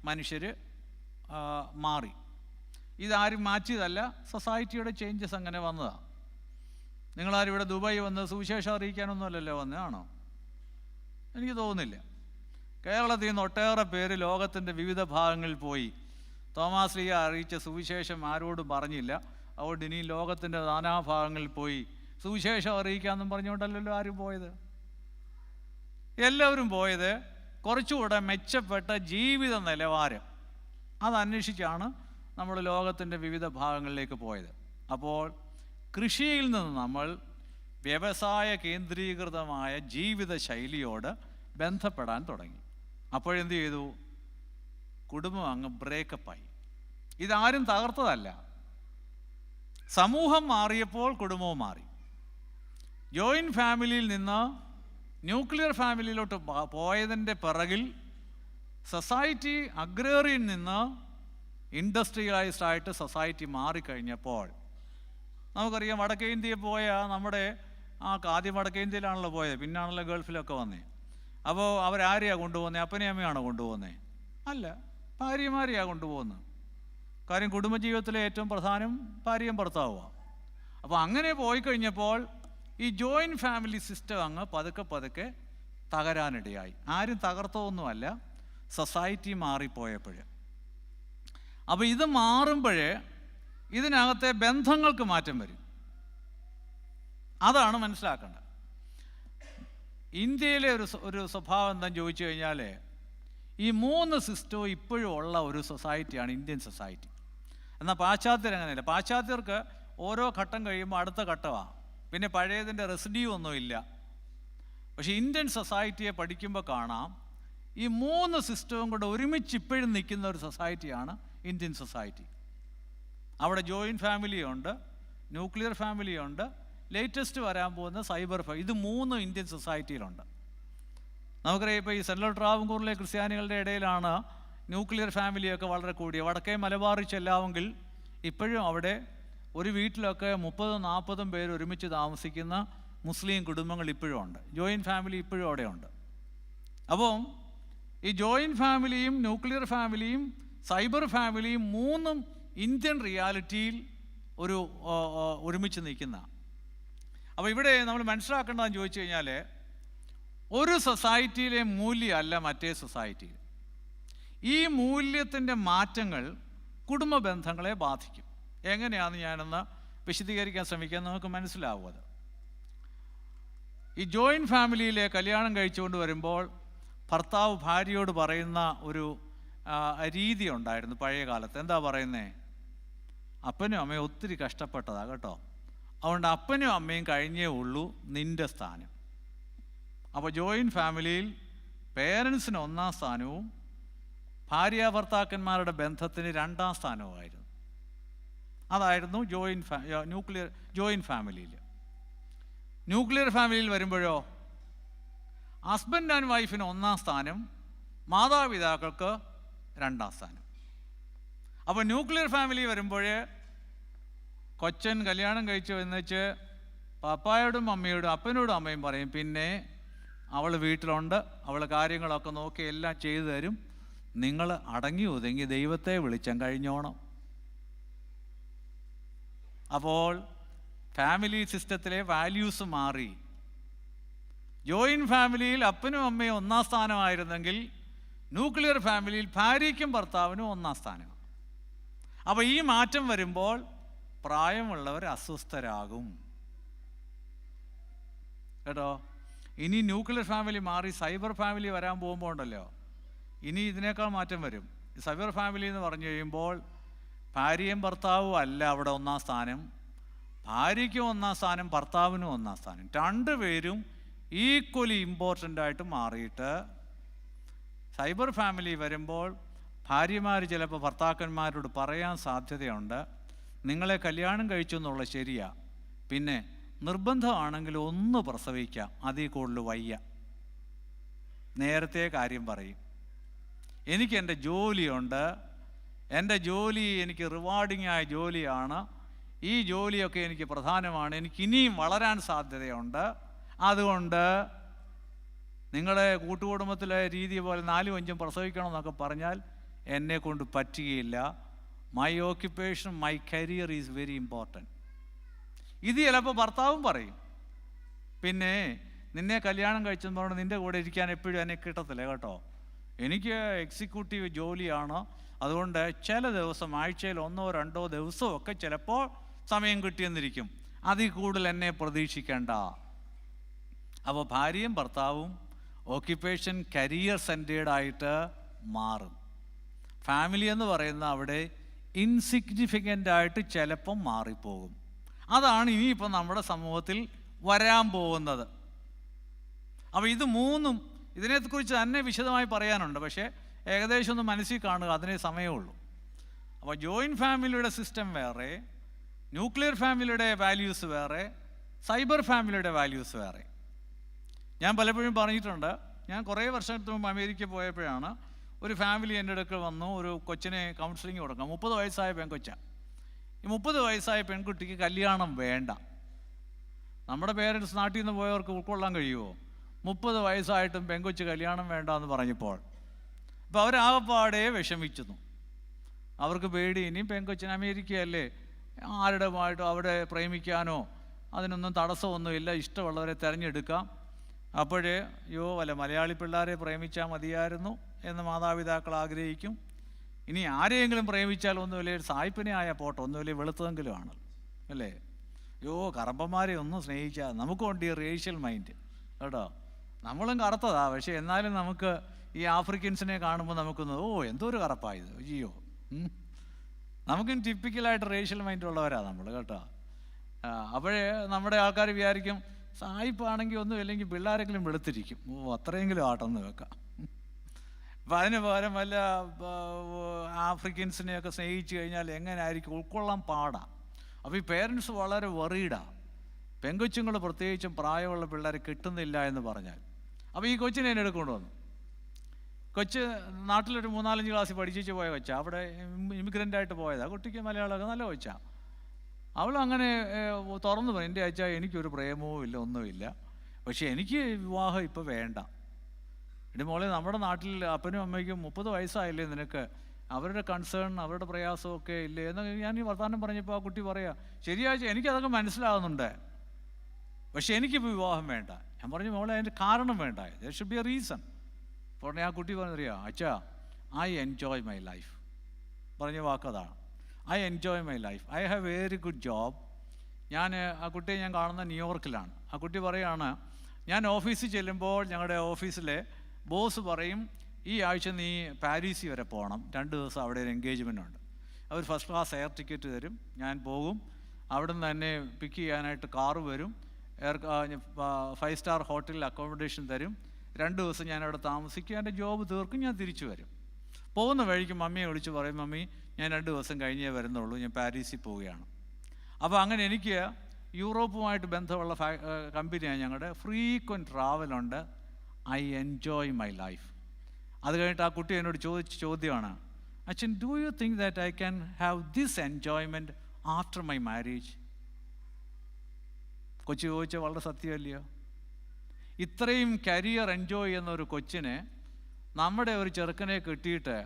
മനുഷ്യർ മാറി. ഇതാരും മാറ്റിയതല്ല, സൊസൈറ്റിയുടെ ചേഞ്ചസ് അങ്ങനെ വന്നതാണ്. നിങ്ങളാരും ഇവിടെ ദുബായ് വന്ന് സുവിശേഷം അറിയിക്കാനൊന്നുമല്ലല്ലോ വന്നതാണോ? എനിക്ക് തോന്നുന്നില്ല. കേരളത്തിൽ നിന്ന് ഒട്ടേറെ പേര് ലോകത്തിൻ്റെ വിവിധ ഭാഗങ്ങളിൽ പോയി. തോമാസ് ലീഹ അറിയിച്ച സുവിശേഷം ആരോടും പറഞ്ഞില്ല. അതുകൊണ്ട് ഇനി ലോകത്തിൻ്റെ നാനാഭാഗങ്ങളിൽ പോയി സുവിശേഷം അറിയിക്കാമെന്നും പറഞ്ഞുകൊണ്ടല്ലല്ലോ ആരും പോയത്. എല്ലാവരും പോയത് കുറച്ചുകൂടെ മെച്ചപ്പെട്ട ജീവിത നിലവാരം അതന്വേഷിച്ചാണ് നമ്മൾ ലോകത്തിൻ്റെ വിവിധ ഭാഗങ്ങളിലേക്ക് പോയത്. അപ്പോൾ കൃഷിയിൽ നിന്ന് നമ്മൾ വ്യവസായ കേന്ദ്രീകൃതമായ ജീവിത ശൈലിയോട് ബന്ധപ്പെടാൻ തുടങ്ങി. അപ്പോഴെന്ത് ചെയ്തു? കുടുംബം അങ്ങ് ബ്രേക്കപ്പായി. ഇതാരും തകർത്തതല്ല. സമൂഹം മാറിയപ്പോൾ കുടുംബവും മാറി. ജോയിൻറ്റ് ഫാമിലിയിൽ നിന്ന് ന്യൂക്ലിയർ ഫാമിലിയിലോട്ട് പോയതിൻ്റെ പിറകിൽ സൊസൈറ്റി അഗ്രേറിയൻ നിന്ന് ഇൻഡസ്ട്രിയലൈസ്ഡ് ആയിട്ട് സൊസൈറ്റി മാറിക്കഴിഞ്ഞപ്പോൾ നമുക്കറിയാം, വടക്കേ ഇന്ത്യയിൽ പോയ നമ്മുടെ ആദ്യം വടക്കേ ഇന്ത്യയിലാണല്ലോ പോയത്, പിന്നാണല്ലോ ഗൾഫിലൊക്കെ വന്നേ. അപ്പോൾ അവരാരെയാണ് കൊണ്ടുപോകുന്നത്? അപ്പനെയും അമ്മയാണോ കൊണ്ടുപോകുന്നത്? അല്ല, ഭാര്യമാരെയാണ് കൊണ്ടുപോകുന്നത്. കാര്യം കുടുംബജീവിതത്തിലെ ഏറ്റവും പ്രധാനം ഭാര്യയും ഭർത്താവുമാണ്. അപ്പോൾ അങ്ങനെ പോയി കഴിഞ്ഞപ്പോൾ ഈ ജോയിൻറ്റ് ഫാമിലി സിസ്റ്റം അങ്ങ് പതുക്കെ തകരാനിടയായി. ആരും തകർത്തതൊന്നുമല്ല, സൊസൈറ്റി മാറിപ്പോയപ്പോൾ. അപ്പോൾ ഇത് മാറുമ്പോഴേ ഇതിനകത്തെ ബന്ധങ്ങൾക്ക് മാറ്റം വരും. അതാണ് മനസ്സിലാക്കേണ്ടത്. ഇന്ത്യയിലെ ഒരു സ്വഭാവം എന്താണെന്ന് ചോദിച്ചു കഴിഞ്ഞാൽ, ഈ 3 സിസ്റ്റവും ഇപ്പോഴും ഉള്ള ഒരു സൊസൈറ്റിയാണ് ഇന്ത്യൻ സൊസൈറ്റി. എന്നാൽ പാശ്ചാത്യർ അങ്ങനെയല്ല. പാശ്ചാത്യർക്ക് ഓരോ ഘട്ടം കഴിയുമ്പോൾ അടുത്ത ഘട്ടമാണ്, പിന്നെ പഴയതിൻ്റെ റെസിഡ്യൂ ഒന്നുമില്ല. പക്ഷേ ഇന്ത്യൻ സൊസൈറ്റിയെ പഠിക്കുമ്പോൾ കാണാം, ഈ 3 സിസ്റ്റവും കൂടെ ഒരുമിച്ച് ഇപ്പോഴും നിൽക്കുന്ന ഒരു സൊസൈറ്റിയാണ് ഇന്ത്യൻ സൊസൈറ്റി. അവിടെ ജോയിൻറ്റ് ഫാമിലിയുണ്ട്, ന്യൂക്ലിയർ ഫാമിലിയുണ്ട്, ലേറ്റസ്റ്റ് വരാൻ പോകുന്ന സൈബർ ഇത് 3 ഇന്ത്യൻ സൊസൈറ്റിയിലുണ്ട്. നമുക്കറിയാം ഇപ്പോൾ ഈ സെൻട്രൽ ട്രാവൻകൂറിലെ ക്രിസ്ത്യാനികളുടെ ഇടയിലാണ് ന്യൂക്ലിയർ ഫാമിലിയൊക്കെ വളരെ കൂടിയ. വടക്കേ മലബാറിൽ ചെല്ലാമെങ്കിൽ ഇപ്പോഴും അവിടെ ഒരു വീട്ടിലൊക്കെ 30-40 പേര് ഒരുമിച്ച് താമസിക്കുന്ന മുസ്ലിം കുടുംബങ്ങൾ ഇപ്പോഴും ഉണ്ട്. ജോയിൻറ്റ് ഫാമിലി ഇപ്പോഴും അവിടെ ഉണ്ട്. അപ്പം ഈ ജോയിൻറ്റ് ഫാമിലിയും ന്യൂക്ലിയർ ഫാമിലിയും സൈബർ ഫാമിലിയും മൂന്നും ഇന്ത്യൻ റിയാലിറ്റിയിൽ ഒരുമിച്ച് നിൽക്കുന്ന. അപ്പോൾ ഇവിടെ നമ്മൾ മനസ്സിലാക്കേണ്ടതെന്ന് ചോദിച്ചു കഴിഞ്ഞാൽ, ഒരു സൊസൈറ്റിയിലെ മൂല്യമല്ല മറ്റേ സൊസൈറ്റിയിൽ. ഈ മൂല്യത്തിൻ്റെ മാറ്റങ്ങൾ കുടുംബ ബന്ധങ്ങളെ ബാധിക്കും. എങ്ങനെയാണെന്ന് ഞാനൊന്ന് വിശദീകരിക്കാൻ ശ്രമിക്കാൻ നമുക്ക് മനസ്സിലാവും. അത് ഈ ജോയിൻറ്റ് ഫാമിലിയിലെ കല്യാണം കഴിച്ചുകൊണ്ട് വരുമ്പോൾ ഭർത്താവ് ഭാര്യയോട് പറയുന്ന ഒരു രീതി ഉണ്ടായിരുന്നു പഴയ കാലത്ത്. എന്താ പറയുന്നേ? അപ്പനും അമ്മയും ഒത്തിരി കഷ്ടപ്പെട്ടതാണ് കേട്ടോ, അതുകൊണ്ട് അപ്പനും അമ്മയും കഴിഞ്ഞേ ഉള്ളൂ നിൻ്റെ സ്ഥാനം. അപ്പോൾ ജോയിൻറ്റ് ഫാമിലിയിൽ പേരൻസിന് 1ാം സ്ഥാനവും ഭാര്യ ഭർത്താക്കന്മാരുടെ ബന്ധത്തിന് 2ാം സ്ഥാനവുമായിരുന്നു. അതായിരുന്നു ജോയിൻറ്റ് ഫാമിലിയിൽ. ന്യൂക്ലിയർ ഫാമിലിയിൽ വരുമ്പോഴോ ഹസ്ബൻഡ് ആൻഡ് വൈഫിന് 1ാം സ്ഥാനം, മാതാപിതാക്കൾക്ക് 2ാം സ്ഥാനം. അപ്പോൾ ന്യൂക്ലിയർ ഫാമിലി വരുമ്പോൾ കൊച്ചൻ കല്യാണം കഴിച്ചു എന്ന് വെച്ച് പപ്പായോടും അമ്മയോടും അപ്പനോടും അമ്മയും പറയും, പിന്നെ അവൾ വീട്ടിലുണ്ട്, അവൾ കാര്യങ്ങളൊക്കെ നോക്കി എല്ലാം ചെയ്തു തരും, നിങ്ങൾ അടങ്ങി ഒതുങ്ങി ദൈവത്തെ വിളിച്ചാൽ കഴിഞ്ഞോണം. അപ്പോൾ ഫാമിലി സിസ്റ്റത്തിലെ വാല്യൂസ് മാറി. ജോയിൻറ്റ് ഫാമിലിയിൽ അപ്പനും അമ്മയും 1ാം സ്ഥാനമായിരുന്നെങ്കിൽ ന്യൂക്ലിയർ ഫാമിലിയിൽ ഭാര്യയ്ക്കും ഭർത്താവിനും 1ാം സ്ഥാനം. അപ്പോൾ ഈ മാറ്റം വരുമ്പോൾ പ്രായമുള്ളവർ അസ്വസ്ഥരാകും കേട്ടോ. ഇനി ന്യൂക്ലിയർ ഫാമിലി മാറി സൈബർ ഫാമിലി വരാൻ പോകുമ്പോൾ ഉണ്ടല്ലോ, ഇനി ഇതിനേക്കാൾ മാറ്റം വരും. സൈബർ ഫാമിലി എന്ന് പറഞ്ഞു കഴിയുമ്പോൾ ഭാര്യയും ഭർത്താവും അല്ല അവിടെ 1ാം സ്ഥാനം, ഭാര്യയ്ക്കും 1ാം സ്ഥാനം, ഭർത്താവിനും 1ാം സ്ഥാനം. 2 പേരും ഈക്വലി ഇമ്പോർട്ടൻ്റ് ആയിട്ട് മാറിയിട്ട് സൈബർ ഫാമിലി വരുമ്പോൾ ഭാര്യമാർ ചിലപ്പോൾ ഭർത്താക്കന്മാരോട് പറയാൻ സാധ്യതയുണ്ട്, നിങ്ങളെ കല്യാണം കഴിച്ചു എന്നുള്ളത് ശരിയാ, പിന്നെ നിർബന്ധമാണെങ്കിൽ 1 പ്രസവിക്കാം, അതിൽ കൂടുതൽ വയ്യ. നേരത്തെ കാര്യം പറയും. എനിക്ക് എൻ്റെ ജോലിയുണ്ട്, എൻ്റെ ജോലി എനിക്ക് റിവാർഡിംഗ് ആയ ജോലിയാണ്, ഈ ജോലിയൊക്കെ എനിക്ക് പ്രധാനമാണ്, എനിക്ക് ഇനിയും വളരാൻ സാധ്യതയുണ്ട്, അതുകൊണ്ട് നിങ്ങളുടെ കൂട്ടുകുടുംബത്തിലെ രീതി പോലെ 4-5 പ്രസവിക്കണം എന്നൊക്കെ പറഞ്ഞാൽ എന്നെ കൊണ്ട് പറ്റുകയില്ല. My occupation, my career is very important. ഇത് ചിലപ്പോൾ ഭർത്താവും പറയും, പിന്നെ നിന്നെ കല്യാണം കഴിച്ചെന്ന് പറഞ്ഞാൽ നിൻ്റെ കൂടെ ഇരിക്കാൻ എപ്പോഴും എന്നെ കിട്ടത്തില്ല കേട്ടോ, എനിക്ക് എക്സിക്യൂട്ടീവ് ജോലിയാണ്, അതുകൊണ്ട് ചില ദിവസം ആഴ്ചയിൽ 1-2 ദിവസമൊക്കെ ചിലപ്പോൾ സമയം കിട്ടിയെന്നിരിക്കും, അതിൽ കൂടുതൽ എന്നെ പ്രതീക്ഷിക്കേണ്ട. അപ്പോൾ ഭാര്യയും ഭർത്താവും ഓക്യുപ്പേഷൻ കരിയർ സെൻറ്റേർഡായിട്ട് മാറും. ഫാമിലി എന്ന് പറയുന്ന അവിടെ ഇൻസിഗ്നിഫിക്കൻ്റ് ആയിട്ട് ചിലപ്പം മാറിപ്പോകും. അതാണ് ഇനിയിപ്പോൾ നമ്മുടെ സമൂഹത്തിൽ വരാൻ പോകുന്നത്. അപ്പോൾ ഇത് മൂന്നും ഇതിനെക്കുറിച്ച് തന്നെ വിശദമായി പറയാനുണ്ട്, പക്ഷേ ഏകദേശം ഒന്ന് മനസ്സിൽ കാണുക, അതിനേ സമയമുള്ളൂ. അപ്പോൾ ജോയിൻറ്റ് ഫാമിലിയുടെ സിസ്റ്റം വേറെ, ന്യൂക്ലിയർ ഫാമിലിയുടെ വാല്യൂസ് വേറെ, സൈബർ ഫാമിലിയുടെ വാല്യൂസ് വേറെ. ഞാൻ പലപ്പോഴും പറഞ്ഞിട്ടുണ്ട്, ഞാൻ കുറേ വർഷങ്ങൾക്ക് മുമ്പ് അമേരിക്ക പോയപ്പോഴാണ് ഒരു ഫാമിലി എൻ്റെ അടുക്കൽ വന്നു, ഒരു കൊച്ചിനെ കൗൺസിലിംഗ് കൊടുക്കാം. 30 വയസ്സായ പെൺകൊച്ചാണ്. ഈ 30 വയസ്സായ പെൺകുട്ടിക്ക് കല്യാണം വേണ്ട. നമ്മുടെ പേരൻസ് നാട്ടിൽ നിന്ന് പോയവർക്ക് ഉൾക്കൊള്ളാൻ കഴിയുമോ? 30 വയസ്സായിട്ടും പെൺകൊച്ച് കല്യാണം വേണ്ട എന്ന് പറഞ്ഞപ്പോൾ അപ്പോൾ അവരാകപ്പാടെ വിഷമിച്ചു. അവർക്ക് പേടി, ഇനിയും പെൺകൊച്ചിന് അമേരിക്കയല്ലേ, ആരുടെയുമായിട്ടോ അവിടെ പ്രേമിക്കാനോ അതിനൊന്നും തടസ്സമൊന്നുമില്ല, ഇഷ്ടമുള്ളവരെ തിരഞ്ഞെടുക്കാം. അപ്പോഴേ വല്ല മലയാളി പിള്ളേരെ പ്രേമിച്ചാൽ മതിയായിരുന്നു എന്ന് മാതാപിതാക്കൾ ആഗ്രഹിക്കും. ഇനി ആരെയെങ്കിലും പ്രേമിച്ചാൽ ഒന്നുമില്ലേ, ഒരു സായിപ്പിനെ ആയാൽ പോട്ടെ, ഒന്നുമില്ലേ വെളുത്തതെങ്കിലും ആണ് അല്ലേ. കറമ്പന്മാരെ ഒന്നും സ്നേഹിച്ചാൽ നമുക്കുണ്ട് ഈ റേഷ്യൽ മൈൻഡ് കേട്ടോ. നമ്മളും കറുത്തതാ, പക്ഷേ എന്നാലും നമുക്ക് ഈ ആഫ്രിക്കൻസിനെ കാണുമ്പോൾ നമുക്കൊന്ന് എന്തോ ഒരു കറുപ്പായത് അയ്യോ. നമുക്കും ടിപ്പിക്കലായിട്ട് റേഷ്യൽ മൈൻഡ് ഉള്ളവരാണ് നമ്മൾ കേട്ടോ. അപ്പോഴേ നമ്മുടെ ആൾക്കാർ വിചാരിക്കും സായിപ്പാണെങ്കിൽ ഒന്നും ഇല്ലെങ്കിൽ പിള്ളേരെങ്കിലും വെളുത്തിരിക്കും, അത്രയെങ്കിലും ആട്ടെന്ന് വെക്കാം. അപ്പം അതിന് പകരം വല്ല ആഫ്രിക്കൻസിനെയൊക്കെ സ്നേഹിച്ചു കഴിഞ്ഞാൽ എങ്ങനെയായിരിക്കും, ഉൾക്കൊള്ളാൻ പാടാണ്. അപ്പോൾ ഈ പേരൻസ് വളരെ വറീഡാണ്, പെങ്കൊച്ചുങ്ങൾ പ്രത്യേകിച്ചും പ്രായമുള്ള പിള്ളേരെ കിട്ടുന്നില്ല എന്ന് പറഞ്ഞാൽ. അപ്പോൾ ഈ കൊച്ചിനെ എന്നെ എടുക്കൊണ്ട് വന്നു. കൊച്ച് നാട്ടിലൊരു 3-4 ക്ലാസ്സിൽ പഠിച്ചു പോയ കൊച്ചാണ്. അവിടെ ഇമിഗ്രൻ്റായിട്ട് പോയതാണ്. കുട്ടിക്ക് മലയാളമൊക്കെ നല്ല കൊച്ചാണ്. അവളങ്ങനെ തുറന്നു പറഞ്ഞു, എൻ്റെ അച്ഛാ എനിക്കൊരു പ്രേമവും ഇല്ല, ഒന്നുമില്ല, പക്ഷേ എനിക്ക് വിവാഹം ഇപ്പോൾ വേണ്ട. എൻ്റെ മോളെ, നമ്മുടെ നാട്ടിൽ അപ്പനും അമ്മയ്ക്കും 30 വയസ്സായില്ലേ നിനക്ക്, അവരുടെ കൺസേൺ, അവരുടെ പ്രയാസമൊക്കെ ഇല്ലേ എന്നൊക്കെ ഞാൻ ഈ വർത്തമാനം പറഞ്ഞപ്പോൾ ആ കുട്ടി പറയാ, ശരിയാഴ്ച എനിക്കതൊക്കെ മനസ്സിലാകുന്നുണ്ട്, പക്ഷേ എനിക്കിപ്പോൾ വിവാഹം വേണ്ട. ഞാൻ പറഞ്ഞു, മോളെ അതിൻ്റെ കാരണം വേണ്ട, there should be A reason. ഉടനെ ആ കുട്ടി പറഞ്ഞറിയാം, അച്ഛാ ഐ എൻജോയ് മൈ ലൈഫ്. പറഞ്ഞ വാക്കതാണ്, I enjoy my life, I have very good job. ആ കുട്ടിയെ ഞാൻ കാണുന്ന ന്യൂയോർക്കിലാണ്. ആ കുട്ടി പറയുകയാണ്, ഞാൻ ഓഫീസിൽ ചെല്ലുമ്പോൾ ഞങ്ങളുടെ ഓഫീസിലെ ബോസ് പറയും, ഈ ആഴ്ച നീ പാരീസിൽ വരെ പോകണം, 2 ദിവസം അവിടെ ഒരു എൻഗേജ്മെൻ്റ് ഉണ്ട്. അവർ ഫസ്റ്റ് ക്ലാസ് എയർ ടിക്കറ്റ് തരും, ഞാൻ പോകും. അവിടെ നിന്ന് എന്നെ പിക്ക് ചെയ്യാനായിട്ട് കാറ് വരും, 5 സ്റ്റാർ ഹോട്ടലിൽ അക്കോമഡേഷൻ തരും, 2 ദിവസം ഞാൻ അവിടെ താമസിക്കും, എൻ്റെ ജോബ് തീർക്കും, ഞാൻ തിരിച്ചു വരും. പോകുന്ന വഴിക്ക് മമ്മിയെ വിളിച്ച് പറയും, മമ്മി ഞാൻ 2 ദിവസം കഴിഞ്ഞേ വരുന്നുള്ളൂ, ഞാൻ പാരീസിൽ പോവുകയാണ്. അപ്പോൾ അങ്ങനെ എനിക്ക് യൂറോപ്പുമായിട്ട് ബന്ധമുള്ള കമ്പനിയാണ് ഞങ്ങളുടെ, ഫ്രീക്വൻറ്റ് ട്രാവലുണ്ട്, ഐ എൻജോയ് മൈ ലൈഫ്. അത് കഴിഞ്ഞിട്ട് ആ കുട്ടി എന്നോട് ചോദിച്ച ചോദ്യമാണ്, അച്ഛൻ do you think that I can have this enjoyment after my marriage? കൊച്ചു ചോദിച്ചാൽ വളരെ സത്യമല്ലയോ? ഇത്രയും കരിയർ എൻജോയ് ചെയ്യുന്ന ഒരു കൊച്ചിനെ നമ്മുടെ ഒരു ചെറുക്കനെ കിട്ടിയിട്ട്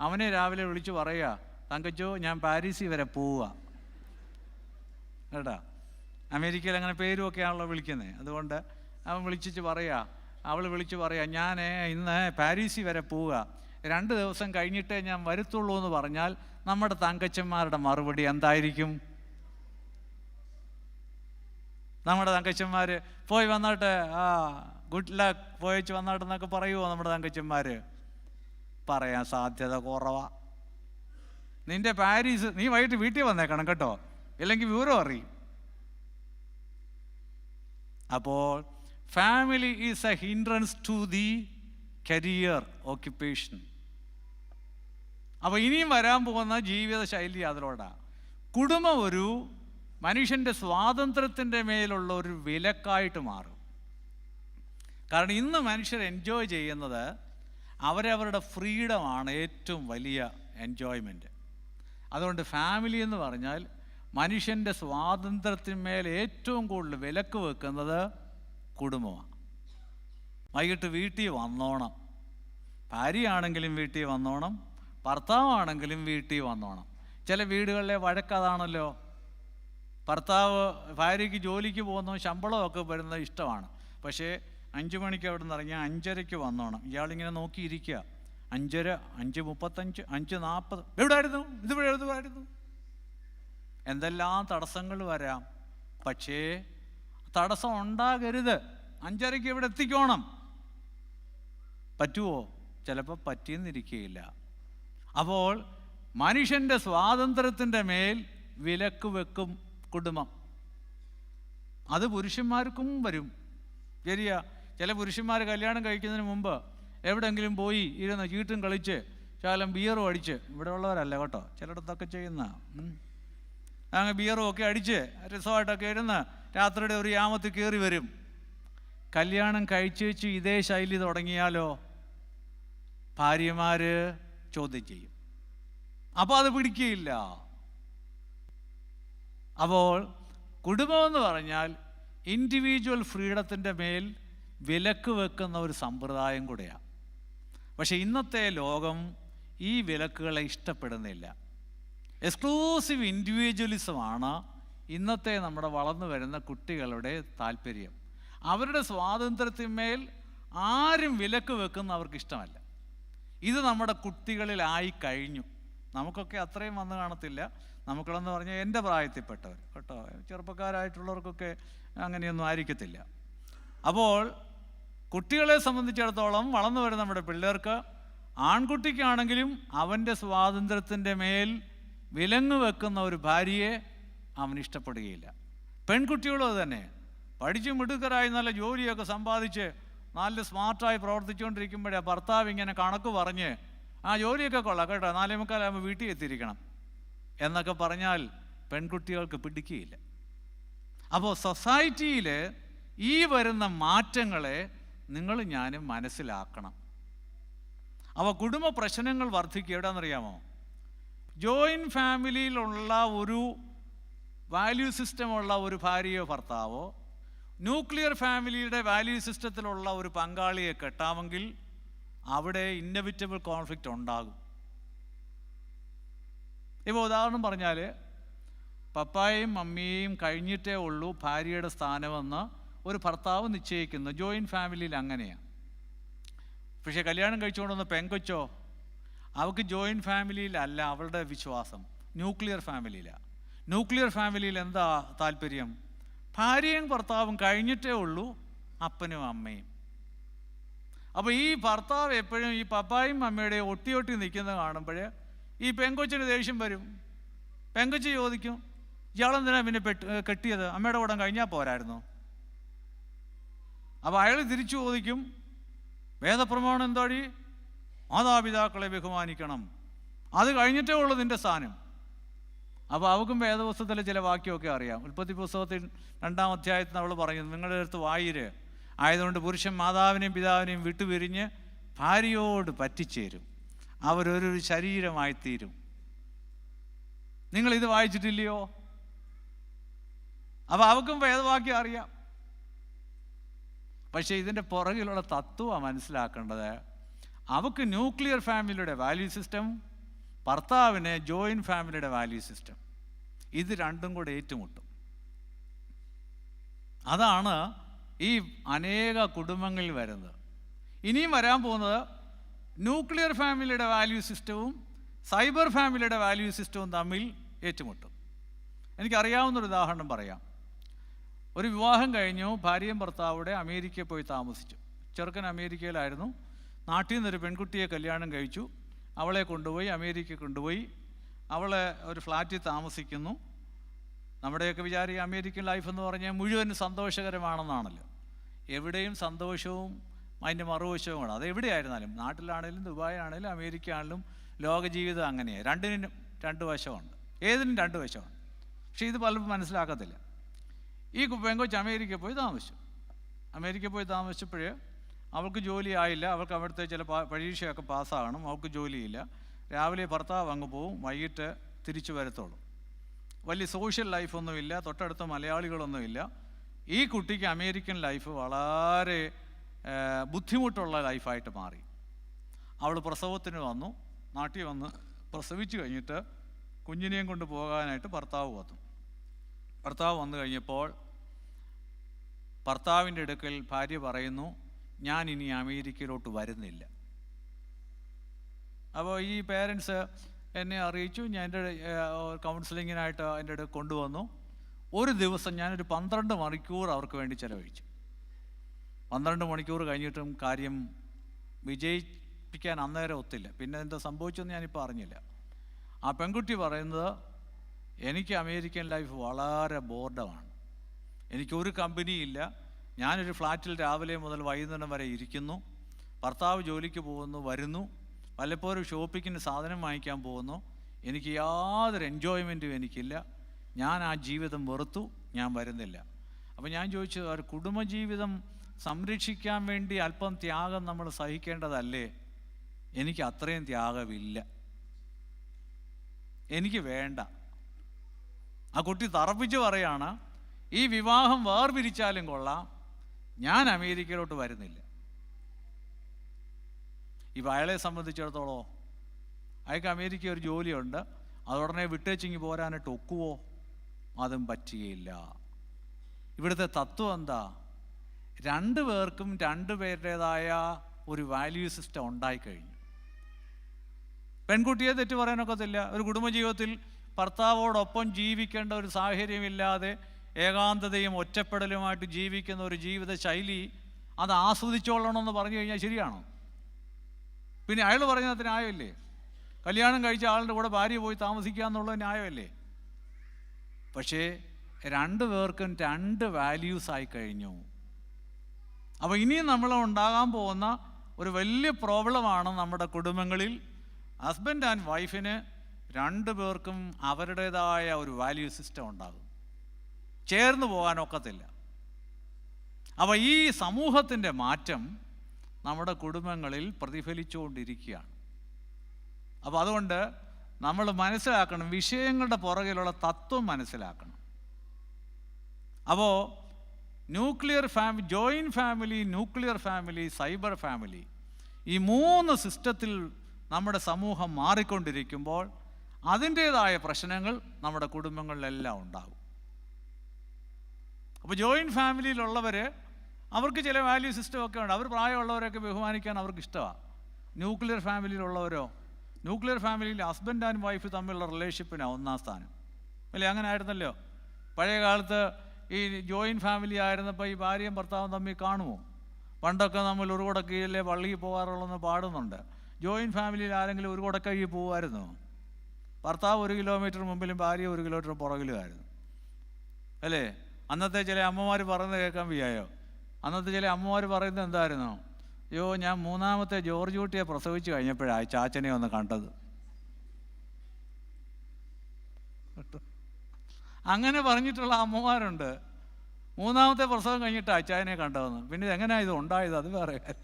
അവനെ രാവിലെ വിളിച്ച് പറയുക, തങ്കച്ചോ ഞാൻ പാരീസിൽ വരെ പോവുക. കേട്ടാ, അമേരിക്കയിൽ അങ്ങനെ പേരുമൊക്കെയാണല്ലോ വിളിക്കുന്നത്. അതുകൊണ്ട് അവൻ അവൾ വിളിച്ച് പറയുക, ഞാൻ ഇന്ന് പാരീസിൽ വരെ പോവുക, 2 ദിവസം കഴിഞ്ഞിട്ടേ ഞാൻ വരുത്തുള്ളൂ എന്ന് പറഞ്ഞാൽ നമ്മുടെ തങ്കച്ചന്മാരുടെ മറുപടി എന്തായിരിക്കും? നമ്മുടെ തങ്കച്ചന്മാർ പോയി വന്നാട്ടെ, ഗുഡ് ലക്ക്, പോയിച്ച് വന്നാട്ടെന്നൊക്കെ പറയുമോ നമ്മുടെ തങ്കച്ചന്മാർ? പറയാൻ സാധ്യത കുറവാ. നിൻ്റെ പാരീസ്, നീ വൈകിട്ട് വീട്ടിൽ വന്നേക്കണം കേട്ടോ, ഇല്ലെങ്കിൽ വിവരം അറിയും. അപ്പോൾ family is a hindrances to the career occupation. അപ്പോൾ ഇനിയും വരാൻ പോകുന്ന ജീവിത ശൈലി അതിലോട്ടാണ്. കുടുംബം ഒരു മനുഷ്യൻ്റെ സ്വാതന്ത്ര്യത്തിൻ്റെ മേലുള്ള ഒരു വിലക്കായിട്ട് മാറും. കാരണം ഇന്ന് മനുഷ്യർ എൻജോയ് ചെയ്യുന്നത് അവരവരുടെ ഫ്രീഡമാണ് ഏറ്റവും വലിയ എൻജോയ്മെൻറ്റ്. അതുകൊണ്ട് ഫാമിലി എന്ന് പറഞ്ഞാൽ മനുഷ്യൻ്റെ സ്വാതന്ത്ര്യത്തിന്മേൽ ഏറ്റവും കൂടുതൽ വിലക്ക് വെക്കുന്നത് കുടുംബമാണ്. വൈകിട്ട് വീട്ടിൽ വന്നോണം, ഭാര്യയാണെങ്കിലും വീട്ടിൽ വന്നോണം, ഭർത്താവാണെങ്കിലും വീട്ടിൽ വന്നോണം. ചില വീടുകളിലെ വഴക്കതാണല്ലോ, ഭർത്താവ് ഭാര്യയ്ക്ക് ജോലിക്ക് പോകുന്ന ശമ്പളമൊക്കെ വരുന്നത് ഇഷ്ടമാണ്, പക്ഷേ 5 മണിക്ക് അവിടെ നിന്ന് ഇറങ്ങിയാൽ 5:30 വന്നോണം. ഇയാളിങ്ങനെ നോക്കിയിരിക്കുക, 5:30, 5:35, 5:40, എവിടെയായിരുന്നു, ഇതുവരെയായിരുന്നു. എന്തെല്ലാം തടസ്സങ്ങൾ വരാം, പക്ഷേ തടസ്സം ഉണ്ടാകരുത്. 5:30 ഇവിടെ എത്തിക്കോണം. പറ്റുമോ? ചിലപ്പോൾ പറ്റിയെന്നിരിക്കുകയില്ല. അപ്പോൾ മനുഷ്യൻ്റെ സ്വാതന്ത്ര്യത്തിൻ്റെ മേൽ വിലക്ക് വെക്കും കുടുംബം. അത് പുരുഷന്മാർക്കും വരും. ശരിയാ, ചില പുരുഷന്മാർ കല്യാണം കഴിക്കുന്നതിന് മുമ്പ് എവിടെയെങ്കിലും പോയി ഇരുന്ന് ചീട്ടും കളിച്ച് ശകലം ബിയറും അടിച്ച്, ഇവിടെ ഉള്ളവരല്ല കേട്ടോ, ചിലയിടത്തൊക്കെ ചെയ്യുന്ന അങ്ങനെ ബിയറും ഒക്കെ അടിച്ച് രസമായിട്ടൊക്കെ ഇരുന്ന് രാത്രിയുടെ ഒരു യാമത്തിൽ കയറി വരും. കല്യാണം കഴിച്ച് ഇതേ ശൈലി തുടങ്ങിയാലോ ഭാര്യമാർ ചോദ്യം ചെയ്യും. അപ്പോൾ അത് പിടിക്കുകയില്ല. അപ്പോൾ കുടുംബമെന്ന് പറഞ്ഞാൽ ഇൻഡിവിജ്വൽ ഫ്രീഡത്തിൻ്റെ മേൽ വിലക്ക് വെക്കുന്ന ഒരു സമ്പ്രദായം കൂടെയാണ്. പക്ഷേ ഇന്നത്തെ ലോകം ഈ വിലക്കുകളെ ഇഷ്ടപ്പെടുന്നില്ല. എക്സ്ക്ലൂസീവ് ഇൻഡിവിജ്വലിസമാണ് ഇന്നത്തെ നമ്മുടെ വളർന്നു വരുന്ന കുട്ടികളുടെ താല്പര്യം. അവരുടെ സ്വാതന്ത്ര്യത്തിന്മേൽ ആരും വിലക്ക് വെക്കുന്ന അവർക്ക് ഇഷ്ടമല്ല. ഇത് നമ്മുടെ കുട്ടികളിലായി കഴിഞ്ഞു. നമുക്കൊക്കെ അത്രയും വന്ന് കാണത്തില്ല. നമുക്കുള്ളെന്ന് പറഞ്ഞാൽ എൻ്റെ പ്രായത്തിൽപ്പെട്ടവർ കേട്ടോ, ചെറുപ്പക്കാരായിട്ടുള്ളവർക്കൊക്കെ അങ്ങനെയൊന്നും ആയിരിക്കത്തില്ല. അപ്പോൾ കുട്ടികളെ സംബന്ധിച്ചിടത്തോളം വളർന്നു വരുന്ന നമ്മുടെ പിള്ളേർക്ക്, ആൺകുട്ടിക്കാണെങ്കിലും അവൻ്റെ സ്വാതന്ത്ര്യത്തിൻ്റെ മേൽ വിലങ്ങ് വെക്കുന്ന ഒരു ഭാര്യയെ അവൻ ഇഷ്ടപ്പെടുകയില്ല. പെൺകുട്ടികളും അത് തന്നെ. പഠിച്ച് മിടുക്കരായി നല്ല ജോലിയൊക്കെ സമ്പാദിച്ച് നല്ല സ്മാർട്ടായി പ്രവർത്തിച്ചുകൊണ്ടിരിക്കുമ്പോഴേ ഭർത്താവ് ഇങ്ങനെ കണക്ക് പറഞ്ഞ്, ആ ജോലിയൊക്കെ കൊള്ളാം കേട്ടോ, 4:45 വീട്ടിൽ എത്തിയിരിക്കണം എന്നൊക്കെ പറഞ്ഞാൽ പെൺകുട്ടികൾക്ക് പിടിക്കുകയില്ല. അപ്പോൾ സൊസൈറ്റിയിൽ ഈ വരുന്ന മാറ്റങ്ങളെ നിങ്ങൾ ഞാനും മനസ്സിലാക്കണം. അപ്പോൾ കുടുംബ പ്രശ്നങ്ങൾ വർദ്ധിക്കുക എവിടെയാണെന്നറിയാമോ? ജോയിൻറ്റ് ഫാമിലിയിലുള്ള ഒരു വാല്യൂ സിസ്റ്റമുള്ള ഒരു ഭാര്യയോ ഭർത്താവോ ന്യൂക്ലിയർ ഫാമിലിയുടെ വാല്യൂ സിസ്റ്റത്തിലുള്ള ഒരു പങ്കാളിയെ കെട്ടാമെങ്കിൽ അവിടെ ഇന്നവിറ്റബിൾ കോൺഫ്ലിക്റ്റ് ഉണ്ടാകും. ഇപ്പോൾ ഉദാഹരണം പറഞ്ഞാൽ, പപ്പായും മമ്മിയും കഴിഞ്ഞിട്ടേ ഉള്ളൂ ഭാര്യയുടെ സ്ഥാനമെന്ന് ഒരു ഭർത്താവ് നിശ്ചയിക്കുന്നു. ജോയിൻറ്റ് ഫാമിലിയിൽ അങ്ങനെയാണ്. പക്ഷേ കല്യാണം കഴിച്ചുകൊണ്ടുവന്ന പെങ്കൊച്ചോ, അവൾക്ക് ജോയിൻറ്റ് ഫാമിലിയിലല്ല അവളുടെ വിശ്വാസം, ന്യൂക്ലിയർ ഫാമിലിയിലാണ്. ന്യൂക്ലിയർ ഫാമിലിയിൽ എന്താ താല്പര്യം? ഭാര്യയും ഭർത്താവും കഴിഞ്ഞിട്ടേ ഉള്ളൂ അപ്പനും അമ്മയും. അപ്പോൾ ഈ ഭർത്താവ് എപ്പോഴും ഈ പപ്പായും അമ്മയുടെ ഒട്ടി നിൽക്കുന്നത് കാണുമ്പോൾ ഈ പെങ്കൊച്ചിന് ദേഷ്യം വരും. പെങ്കൊച്ച് ചോദിക്കും, ഇയാളെന്തിനാ പിന്നെ കെട്ടിയത്? അമ്മയുടെ കൂടെ കഴിഞ്ഞാൽ പോരായിരുന്നു? അപ്പോൾ അയാൾ തിരിച്ചു ചോദിക്കും, വേദപ്രമാണം എന്താടി? മാതാപിതാക്കളെ ബഹുമാനിക്കണം, അത് കഴിഞ്ഞിട്ടേ ഉള്ളൂ നിൻ്റെ സ്ഥാനം. അപ്പോൾ അവൾക്കും വേദപുസ്തകത്തിലെ ചില വാക്യമൊക്കെ അറിയാം. ഉൽപ്പത്തി പുസ്തകത്തിൽ 2-ാം അധ്യായത്തിൽ അവൾ പറയുന്നത്, നിങ്ങളുടെ അടുത്ത് വായിര് ആയതുകൊണ്ട് പുരുഷൻ മാതാവിനെയും പിതാവിനെയും വിട്ടുപിരിഞ്ഞ് ഭാര്യയോട് പറ്റിച്ചേരും, അവരൊരു ശരീരമായി തീരും. നിങ്ങളിത് വായിച്ചിട്ടില്ലയോ? അപ്പോൾ അവൾക്കും വേദവാക്യം അറിയാം. പക്ഷേ ഇതിൻ്റെ പുറകിലുള്ള തത്വമാണ് മനസ്സിലാക്കേണ്ടത്. അവൾക്ക് ന്യൂക്ലിയർ ഫാമിലിയുടെ വാല്യൂ സിസ്റ്റം, ഭർത്താവിന് ജോയിൻറ്റ് ഫാമിലിയുടെ വാല്യൂ സിസ്റ്റം, ഇത് രണ്ടും കൂടെ ഏറ്റുമുട്ടും. അതാണ് ഈ അനേക കുടുംബങ്ങളിൽ വരുന്നത്. ഇനിയും വരാൻ പോകുന്നത് ന്യൂക്ലിയർ ഫാമിലിയുടെ വാല്യൂ സിസ്റ്റവും സൈബർ ഫാമിലിയുടെ വാല്യൂ സിസ്റ്റവും തമ്മിൽ ഏറ്റുമുട്ടും. എനിക്കറിയാവുന്നൊരു ഉദാഹരണം പറയാം. ഒരു വിവാഹം കഴിഞ്ഞു, ഭാര്യയും ഭർത്താവിടെ അമേരിക്കയിൽ പോയി താമസിച്ചു. ചെറുക്കൻ അമേരിക്കയിലായിരുന്നു. നാട്ടിൽ നിന്നൊരു പെൺകുട്ടിയെ കല്യാണം കഴിച്ചു. അവളെ കൊണ്ടുപോയി അമേരിക്കയിൽ കൊണ്ടുപോയി അവളെ ഒരു ഫ്ലാറ്റിൽ താമസിക്കുന്നു. നമ്മുടെയൊക്കെ വിചാരിക്കുക അമേരിക്കൻ ലൈഫ് എന്ന് പറഞ്ഞാൽ മുഴുവൻ സന്തോഷകരമാണെന്നാണല്ലോ. എവിടെയും സന്തോഷവും അതിൻ്റെ മറുവശവും ആണ്. അത് എവിടെയായിരുന്നാലും, നാട്ടിലാണെങ്കിലും ദുബായ് ആണെങ്കിലും അമേരിക്ക ആണെങ്കിലും ലോകജീവിതം അങ്ങനെയാണ്. രണ്ടിനും രണ്ട് വശമുണ്ട്, ഏതിനും രണ്ട് വശമാണ്. പക്ഷേ ഇത് പലരും മനസ്സിലാക്കത്തില്ല. ഈ പെങ്കൊച്ച് അമേരിക്കയിൽ പോയി താമസിച്ചു. അമേരിക്കയിൽ പോയി താമസിച്ചപ്പോഴേ അവൾക്ക് ജോലി ആയില്ല. അവൾക്ക് അവിടുത്തെ ചില പരീക്ഷയൊക്കെ പാസ്സാകണം. അവൾക്ക് ജോലിയില്ല. രാവിലെ ഭർത്താവ് അങ്ങ് പോവും, വൈകിട്ട് തിരിച്ചു വരത്തുള്ളൂ. വലിയ സോഷ്യൽ ലൈഫൊന്നുമില്ല, തൊട്ടടുത്ത മലയാളികളൊന്നുമില്ല. ഈ കുട്ടിക്ക് അമേരിക്കൻ ലൈഫ് വളരെ ബുദ്ധിമുട്ടുള്ള ലൈഫായിട്ട് മാറി. അവൾ പ്രസവത്തിന് വന്നു. നാട്ടിൽ വന്ന് പ്രസവിച്ച് കഴിഞ്ഞിട്ട് കുഞ്ഞിനെയും കൊണ്ട് പോകാനായിട്ട് ഭർത്താവ് വന്നു. ഭർത്താവ് വന്നു കഴിഞ്ഞപ്പോൾ ഭർത്താവിൻ്റെ അടുക്കൽ ഭാര്യ പറയുന്നു, ഞാൻ ഇനി അമേരിക്കയിലോട്ട് വരുന്നില്ല. അപ്പോൾ ഈ പേരൻസ് എന്നെ അറിയിച്ചു. ഞാൻ എൻ്റെ കൗൺസിലിങ്ങിനായിട്ട് എൻ്റെ അടുത്ത് കൊണ്ടുവന്നു. ഒരു ദിവസം ഞാനൊരു 12 മണിക്കൂർ അവർക്ക് വേണ്ടി ചിലവഴിച്ചു. 12 മണിക്കൂർ കഴിഞ്ഞിട്ടും കാര്യം വിജയിപ്പിക്കാൻ അന്നേരം ഒത്തില്ല. പിന്നെ എന്താ സംഭവിച്ചെന്ന് ഞാനിപ്പോൾ അറിഞ്ഞില്ല. ആ പെൺകുട്ടി പറയുന്നത്, എനിക്ക് അമേരിക്കൻ ലൈഫ് വളരെ ബോർഡമാണ്. എനിക്കൊരു കമ്പനിയില്ല. ഞാനൊരു ഫ്ലാറ്റിൽ രാവിലെ മുതൽ വൈകുന്നേരം വരെ ഇരിക്കുന്നു. ഭർത്താവ് ജോലിക്ക് പോകുന്നു, വരുന്നു, വല്ലപ്പോഴും ഷോപ്പിങ്ങിന് സാധനം വാങ്ങിക്കാൻ പോകുന്നു. എനിക്ക് യാതൊരു എൻജോയ്മെൻറ്റും എനിക്കില്ല. ഞാൻ ആ ജീവിതം വെറുത്തു, ഞാൻ വരുന്നില്ല. അപ്പോൾ ഞാൻ ചോദിച്ചു, ഒരു കുടുംബജീവിതം സംരക്ഷിക്കാൻ വേണ്ടി അല്പം ത്യാഗം നമ്മൾ സഹിക്കേണ്ടതല്ലേ? എനിക്ക് അത്രയും ത്യാഗമില്ല, എനിക്ക് വേണ്ട. ആ കുട്ടി തറപ്പിച്ച് പറയാണ്, ഈ വിവാഹം വേർപിരിച്ചാലും കൊള്ളാം, ഞാൻ അമേരിക്കയിലോട്ട് വരുന്നില്ല. ഇപ്പോൾ അയാളെ സംബന്ധിച്ചിടത്തോളം അയാൾക്ക് അമേരിക്ക ഒരു ജോലിയുണ്ട്, അതുടനെ വിട്ടേച്ചിങ്ങി പോരാനായിട്ട് ഒക്കുവോ? അതും പറ്റുകയില്ല. ഇവിടുത്തെ തത്വം എന്താ? രണ്ടു പേർക്കും രണ്ടുപേരുടേതായ ഒരു വാല്യൂ സിസ്റ്റം ഉണ്ടായിക്കഴിഞ്ഞു. പെൺകുട്ടിയെ തെറ്റ് പറയാനൊക്കത്തില്ല. ഒരു കുടുംബജീവിതത്തിൽ ഭർത്താവോടൊപ്പം ജീവിക്കേണ്ട ഒരു സാഹചര്യമില്ലാതെ ഏകാന്തതയും ഒറ്റപ്പെടലുമായിട്ട് ജീവിക്കുന്ന ഒരു ജീവിത ശൈലി, അത് ആസ്വദിച്ചോളണമെന്ന് പറഞ്ഞു കഴിഞ്ഞാൽ ശരിയാണോ? പിന്നെ അയാൾ പറയുന്നത് ന്യായമല്ലേ? കല്യാണം കഴിച്ച ആളുടെ കൂടെ ഭാര്യ പോയി താമസിക്കുക എന്നുള്ളത് ന്യായമല്ലേ? പക്ഷേ രണ്ടു പേർക്കും രണ്ട് വാല്യൂസ് ആയി കഴിഞ്ഞു. അപ്പോൾ ഇനിയും നമ്മൾ ഉണ്ടാകാൻ പോകുന്ന ഒരു വലിയ പ്രോബ്ലമാണ് നമ്മുടെ കുടുംബങ്ങളിൽ ഹസ്ബൻഡ് ആൻഡ് വൈഫിന് രണ്ടു പേർക്കും അവരുടേതായ ഒരു വാല്യൂ സിസ്റ്റം ഉണ്ടാകും. ചേർന്ന് പോകാനൊക്കത്തില്ല. അപ്പോൾ ഈ സമൂഹത്തിൻ്റെ മാറ്റം നമ്മുടെ കുടുംബങ്ങളിൽ പ്രതിഫലിച്ചുകൊണ്ടിരിക്കുകയാണ്. അപ്പോൾ അതുകൊണ്ട് നമ്മൾ മനസ്സിലാക്കണം, വിഷയങ്ങളുടെ പുറകിലുള്ള തത്വം മനസ്സിലാക്കണം. അപ്പോൾ nuclear family, joint family, nuclear family, cyber family, ഈ 3 സിസ്റ്റത്തിൽ നമ്മുടെ സമൂഹം മാറിക്കൊണ്ടിരിക്കുമ്പോൾ അതിൻ്റേതായ പ്രശ്നങ്ങൾ നമ്മുടെ കുടുംബങ്ങളിലെല്ലാം ഉണ്ടാകും. അപ്പോൾ ജോയിൻറ്റ് ഫാമിലിയിലുള്ളവർ അവർക്ക് ചില വാല്യൂ സിസ്റ്റമൊക്കെ ഉണ്ട്, അവർ പ്രായമുള്ളവരൊക്കെ ബഹുമാനിക്കാൻ അവർക്ക് ഇഷ്ടമാണ്. ന്യൂക്ലിയർ ഫാമിലിയിലുള്ളവരോ, ന്യൂക്ലിയർ ഫാമിലിയിൽ ഹസ്ബൻഡ് ആൻഡ് വൈഫ് തമ്മിലുള്ള റിലേഷൻഷിപ്പിനാണ് 1-ാം സ്ഥാനം അല്ലേ? അങ്ങനെ ആയിരുന്നല്ലോ പഴയ കാലത്ത്. ഈ ജോയിൻറ്റ് ഫാമിലി ആയിരുന്നപ്പോൾ ഈ ഭാര്യയും ഭർത്താവും തമ്മിൽ കാണുമോ? പണ്ടൊക്കെ നമ്മൾ ഒരു കുടക്കീഴിലെ പള്ളിയിൽ പോകാറുള്ളതെന്ന് പാടുന്നുണ്ട്. ജോയിൻറ്റ് ഫാമിലിയിൽ ആരെങ്കിലും ഒരു കുടക്കീഴിൽ പോകുമായിരുന്നോ? ഭർത്താവ് 1 കിലോമീറ്റർ മുമ്പിലും ഭാര്യ 1 കിലോമീറ്റർ പുറകിലുമായിരുന്നു അല്ലേ? അന്നത്തെ ചില അമ്മമാർ പറയുന്നത് കേൾക്കാൻ വയ്യായോ? അന്നത്തെ ചില അമ്മമാർ പറയുന്നത് എന്തായിരുന്നു? അയ്യോ, ഞാൻ 3-ാമത്തെ ജോർജ് കുട്ടിയെ പ്രസവിച്ച് കഴിഞ്ഞപ്പോഴാണ് ചാച്ചനെ ഒന്ന് കണ്ടത്. അങ്ങനെ പറഞ്ഞിട്ടുള്ള അമ്മമാരുണ്ട്. 3-ാമത്തെ പ്രസവം കഴിഞ്ഞിട്ട് അച്ചായനെ കണ്ടതെന്ന്. പിന്നെ എങ്ങനെയാണ് ഇത് ഉണ്ടായത്? അത് വേറെ കാര്യം.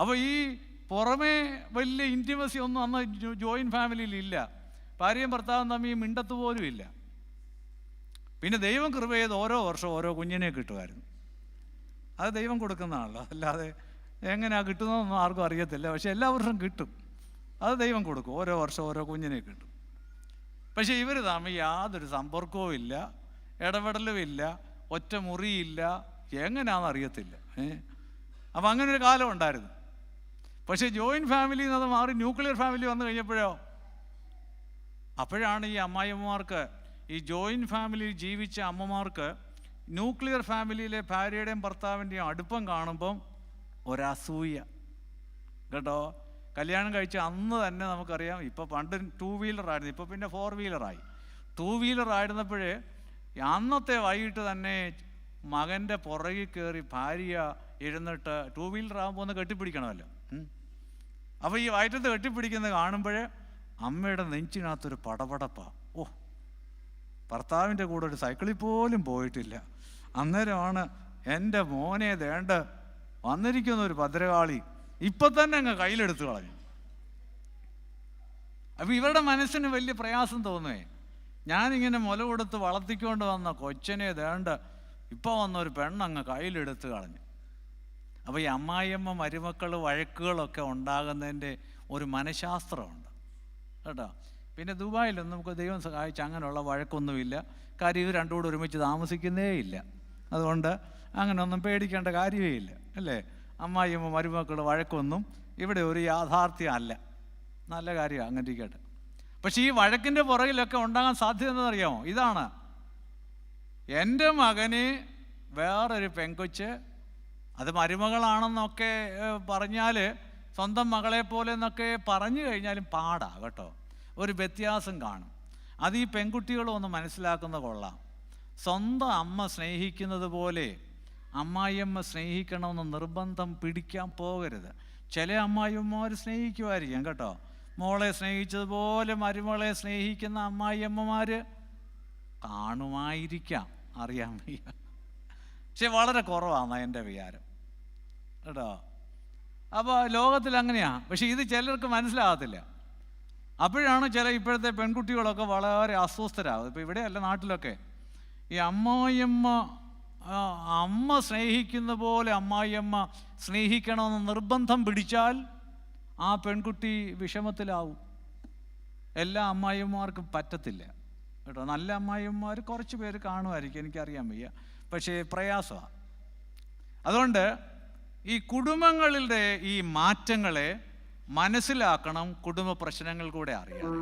അപ്പോൾ ഈ പുറമേ വലിയ ഇൻറ്റിമസി ഒന്നും അന്ന് ജോയിൻറ്റ് ഫാമിലിയിൽ ഇല്ല. ഭാര്യയും ഭർത്താവും തമ്മിൽ മിണ്ടത്ത് പോലും ഇല്ല. പിന്നെ ദൈവം കൃപ ചെയ്ത് ഓരോ വർഷം ഓരോ കുഞ്ഞിനെ കിട്ടുമായിരുന്നു. അത് ദൈവം കൊടുക്കുന്നതാണല്ലോ, അല്ലാതെ എങ്ങനെയാണ് കിട്ടുന്നതെന്നൊന്നും ആർക്കും അറിയത്തില്ല. പക്ഷെ എല്ലാ വർഷവും കിട്ടും, അത് ദൈവം കൊടുക്കും. ഓരോ വർഷം ഓരോ കുഞ്ഞിനെ കിട്ടും. പക്ഷേ ഇവർ തമ്മിൽ യാതൊരു സമ്പർക്കവും ഇല്ല, ഇടപെടലും ഇല്ല, ഒറ്റ മുറിയില്ല, എങ്ങനെയാണെന്ന് അറിയത്തില്ല. അപ്പം അങ്ങനെ ഒരു കാലം ഉണ്ടായിരുന്നു. പക്ഷേ ജോയിൻറ്റ് ഫാമിലിയിൽ നിന്ന് അത് മാറി ന്യൂക്ലിയർ ഫാമിലി വന്നു കഴിഞ്ഞപ്പോഴോ, അപ്പോഴാണ് ഈ അമ്മായിയമ്മമാർക്ക്, ഈ ജോയിൻറ്റ് ഫാമിലിയിൽ ജീവിച്ച അമ്മമാർക്ക് ന്യൂക്ലിയർ ഫാമിലിയിലെ ഭാര്യയുടെയും ഭർത്താവിൻ്റെയും അടുപ്പം കാണുമ്പം ഒരസൂയ കേട്ടോ. കല്യാണം കഴിച്ച അന്ന് തന്നെ നമുക്കറിയാം, ഇപ്പോൾ പണ്ട് 2 വീലറായിരുന്നു, ഇപ്പോൾ പിന്നെ 4 വീലറായി. 2 വീലറായിരുന്നപ്പോഴേ അന്നത്തെ വൈകിട്ട് തന്നെ മകൻ്റെ പുറകിൽ കയറി ഭാര്യ എഴുന്നിട്ട് 2 വീലറാകുമ്പോൾ ഒന്ന് കെട്ടിപ്പിടിക്കണമല്ലോ. അപ്പോൾ ഈ വയറ്റത്ത് കെട്ടിപ്പിടിക്കുന്നത് കാണുമ്പോഴേ അമ്മയുടെ നെഞ്ചിനകത്തൊരു പടപടപ്പാണ്. ഓ, ഭർത്താവിൻ്റെ കൂടെ ഒരു സൈക്കിളിൽ പോലും പോയിട്ടില്ല. അന്നേരമാണ് എൻ്റെ മോനെ ദേണ്ട വന്നിരിക്കുന്ന ഒരു ഭദ്രകാളി ഇപ്പം തന്നെ അങ്ങ് കയ്യിലെടുത്ത് കളഞ്ഞു. അപ്പം ഇവരുടെ മനസ്സിന് വലിയ പ്രയാസം തോന്നുവേ. ഞാനിങ്ങനെ മുല കൊടുത്ത് വളർത്തിക്കൊണ്ട് വന്ന കൊച്ചനെ ദേണ്ട ഇപ്പോൾ വന്നൊരു പെണ്ണങ്ങ് കയ്യിലെടുത്ത് കളഞ്ഞു. അപ്പോൾ ഈ അമ്മായിയമ്മ മരുമക്കൾ വഴക്കുകളൊക്കെ ഉണ്ടാകുന്നതിൻ്റെ ഒരു മനഃശാസ്ത്രമുണ്ട് കേട്ടോ. പിന്നെ ദുബായിലൊന്നും നമുക്ക് ദൈവം സഹായിച്ച് അങ്ങനെയുള്ള വഴക്കൊന്നുമില്ല. കാര്യം ഇവർ രണ്ടും കൂടെ ഒരുമിച്ച് താമസിക്കുന്നേ ഇല്ല. അതുകൊണ്ട് അങ്ങനെയൊന്നും പേടിക്കേണ്ട കാര്യമേ ഇല്ല അല്ലേ? അമ്മായിയമ്മ മരുമക്കൾ വഴക്കൊന്നും ഇവിടെ ഒരു യാഥാർത്ഥ്യം അല്ല. നല്ല കാര്യമാണ്, അങ്ങനെ ഇരിക്കട്ടെ. പക്ഷേ ഈ വഴക്കിൻ്റെ പുറകിലൊക്കെ ഉണ്ടാകാൻ സാധ്യത എന്താണെന്നറിയാമോ? ഇതാണ്, എൻ്റെ മകന് വേറൊരു പെങ്കൊച്ച്, അത് മരുമകളാണെന്നൊക്കെ പറഞ്ഞാൽ, സ്വന്തം മകളെ പോലെ എന്നൊക്കെ പറഞ്ഞു കഴിഞ്ഞാലും പാടാ കേട്ടോ. ഒരു വ്യത്യാസം കാണും. അത് ഈ പെൺകുട്ടികളും ഒന്ന് മനസ്സിലാക്കുന്ന കൊള്ളാം. സ്വന്തം അമ്മ സ്നേഹിക്കുന്നത് പോലെ അമ്മായിയമ്മ സ്നേഹിക്കണമെന്ന് നിർബന്ധം പിടിക്കാൻ പോകരുത്. ചില അമ്മായിയമ്മമാർ സ്നേഹിക്കുമായിരിക്കും കേട്ടോ. മോളെ സ്നേഹിച്ചതുപോലെ മരുമകളെ സ്നേഹിക്കുന്ന അമ്മായിയമ്മമാർ കാണുമായിരിക്കാം, അറിയാൻ വയ്യ. പക്ഷെ വളരെ കുറവാണ് എൻ്റെ വിചാരം കേട്ടോ. അപ്പോൾ ലോകത്തിൽ അങ്ങനെയാണ്. പക്ഷെ ഇത് ചിലർക്ക് മനസ്സിലാകത്തില്ല. അപ്പോഴാണ് ഇപ്പോഴത്തെ പെൺകുട്ടികളൊക്കെ വളരെ അസ്വസ്ഥരാകും. ഇപ്പോൾ ഇവിടെയല്ല, നാട്ടിലൊക്കെ ഈ അമ്മ സ്നേഹിക്കുന്ന പോലെ അമ്മായിയമ്മ സ്നേഹിക്കണമെന്ന് നിർബന്ധം പിടിച്ചാൽ ആ പെൺകുട്ടി വിഷമത്തിലാവും. എല്ലാ അമ്മായിയമ്മമാർക്കും പറ്റത്തില്ല കേട്ടോ. നല്ല അമ്മായിയമ്മമാർ കുറച്ച് പേര് കാണുമായിരിക്കും, എനിക്കറിയാൻ വയ്യ. പക്ഷേ പ്രയാസമാണ്. അതുകൊണ്ട് ഈ കുടുംബങ്ങളുടെ ഈ മാറ്റങ്ങളെ മനസ്സിലാക്കണം, കുടുംബ പ്രശ്നങ്ങൾ കൂടെ അറിയണം.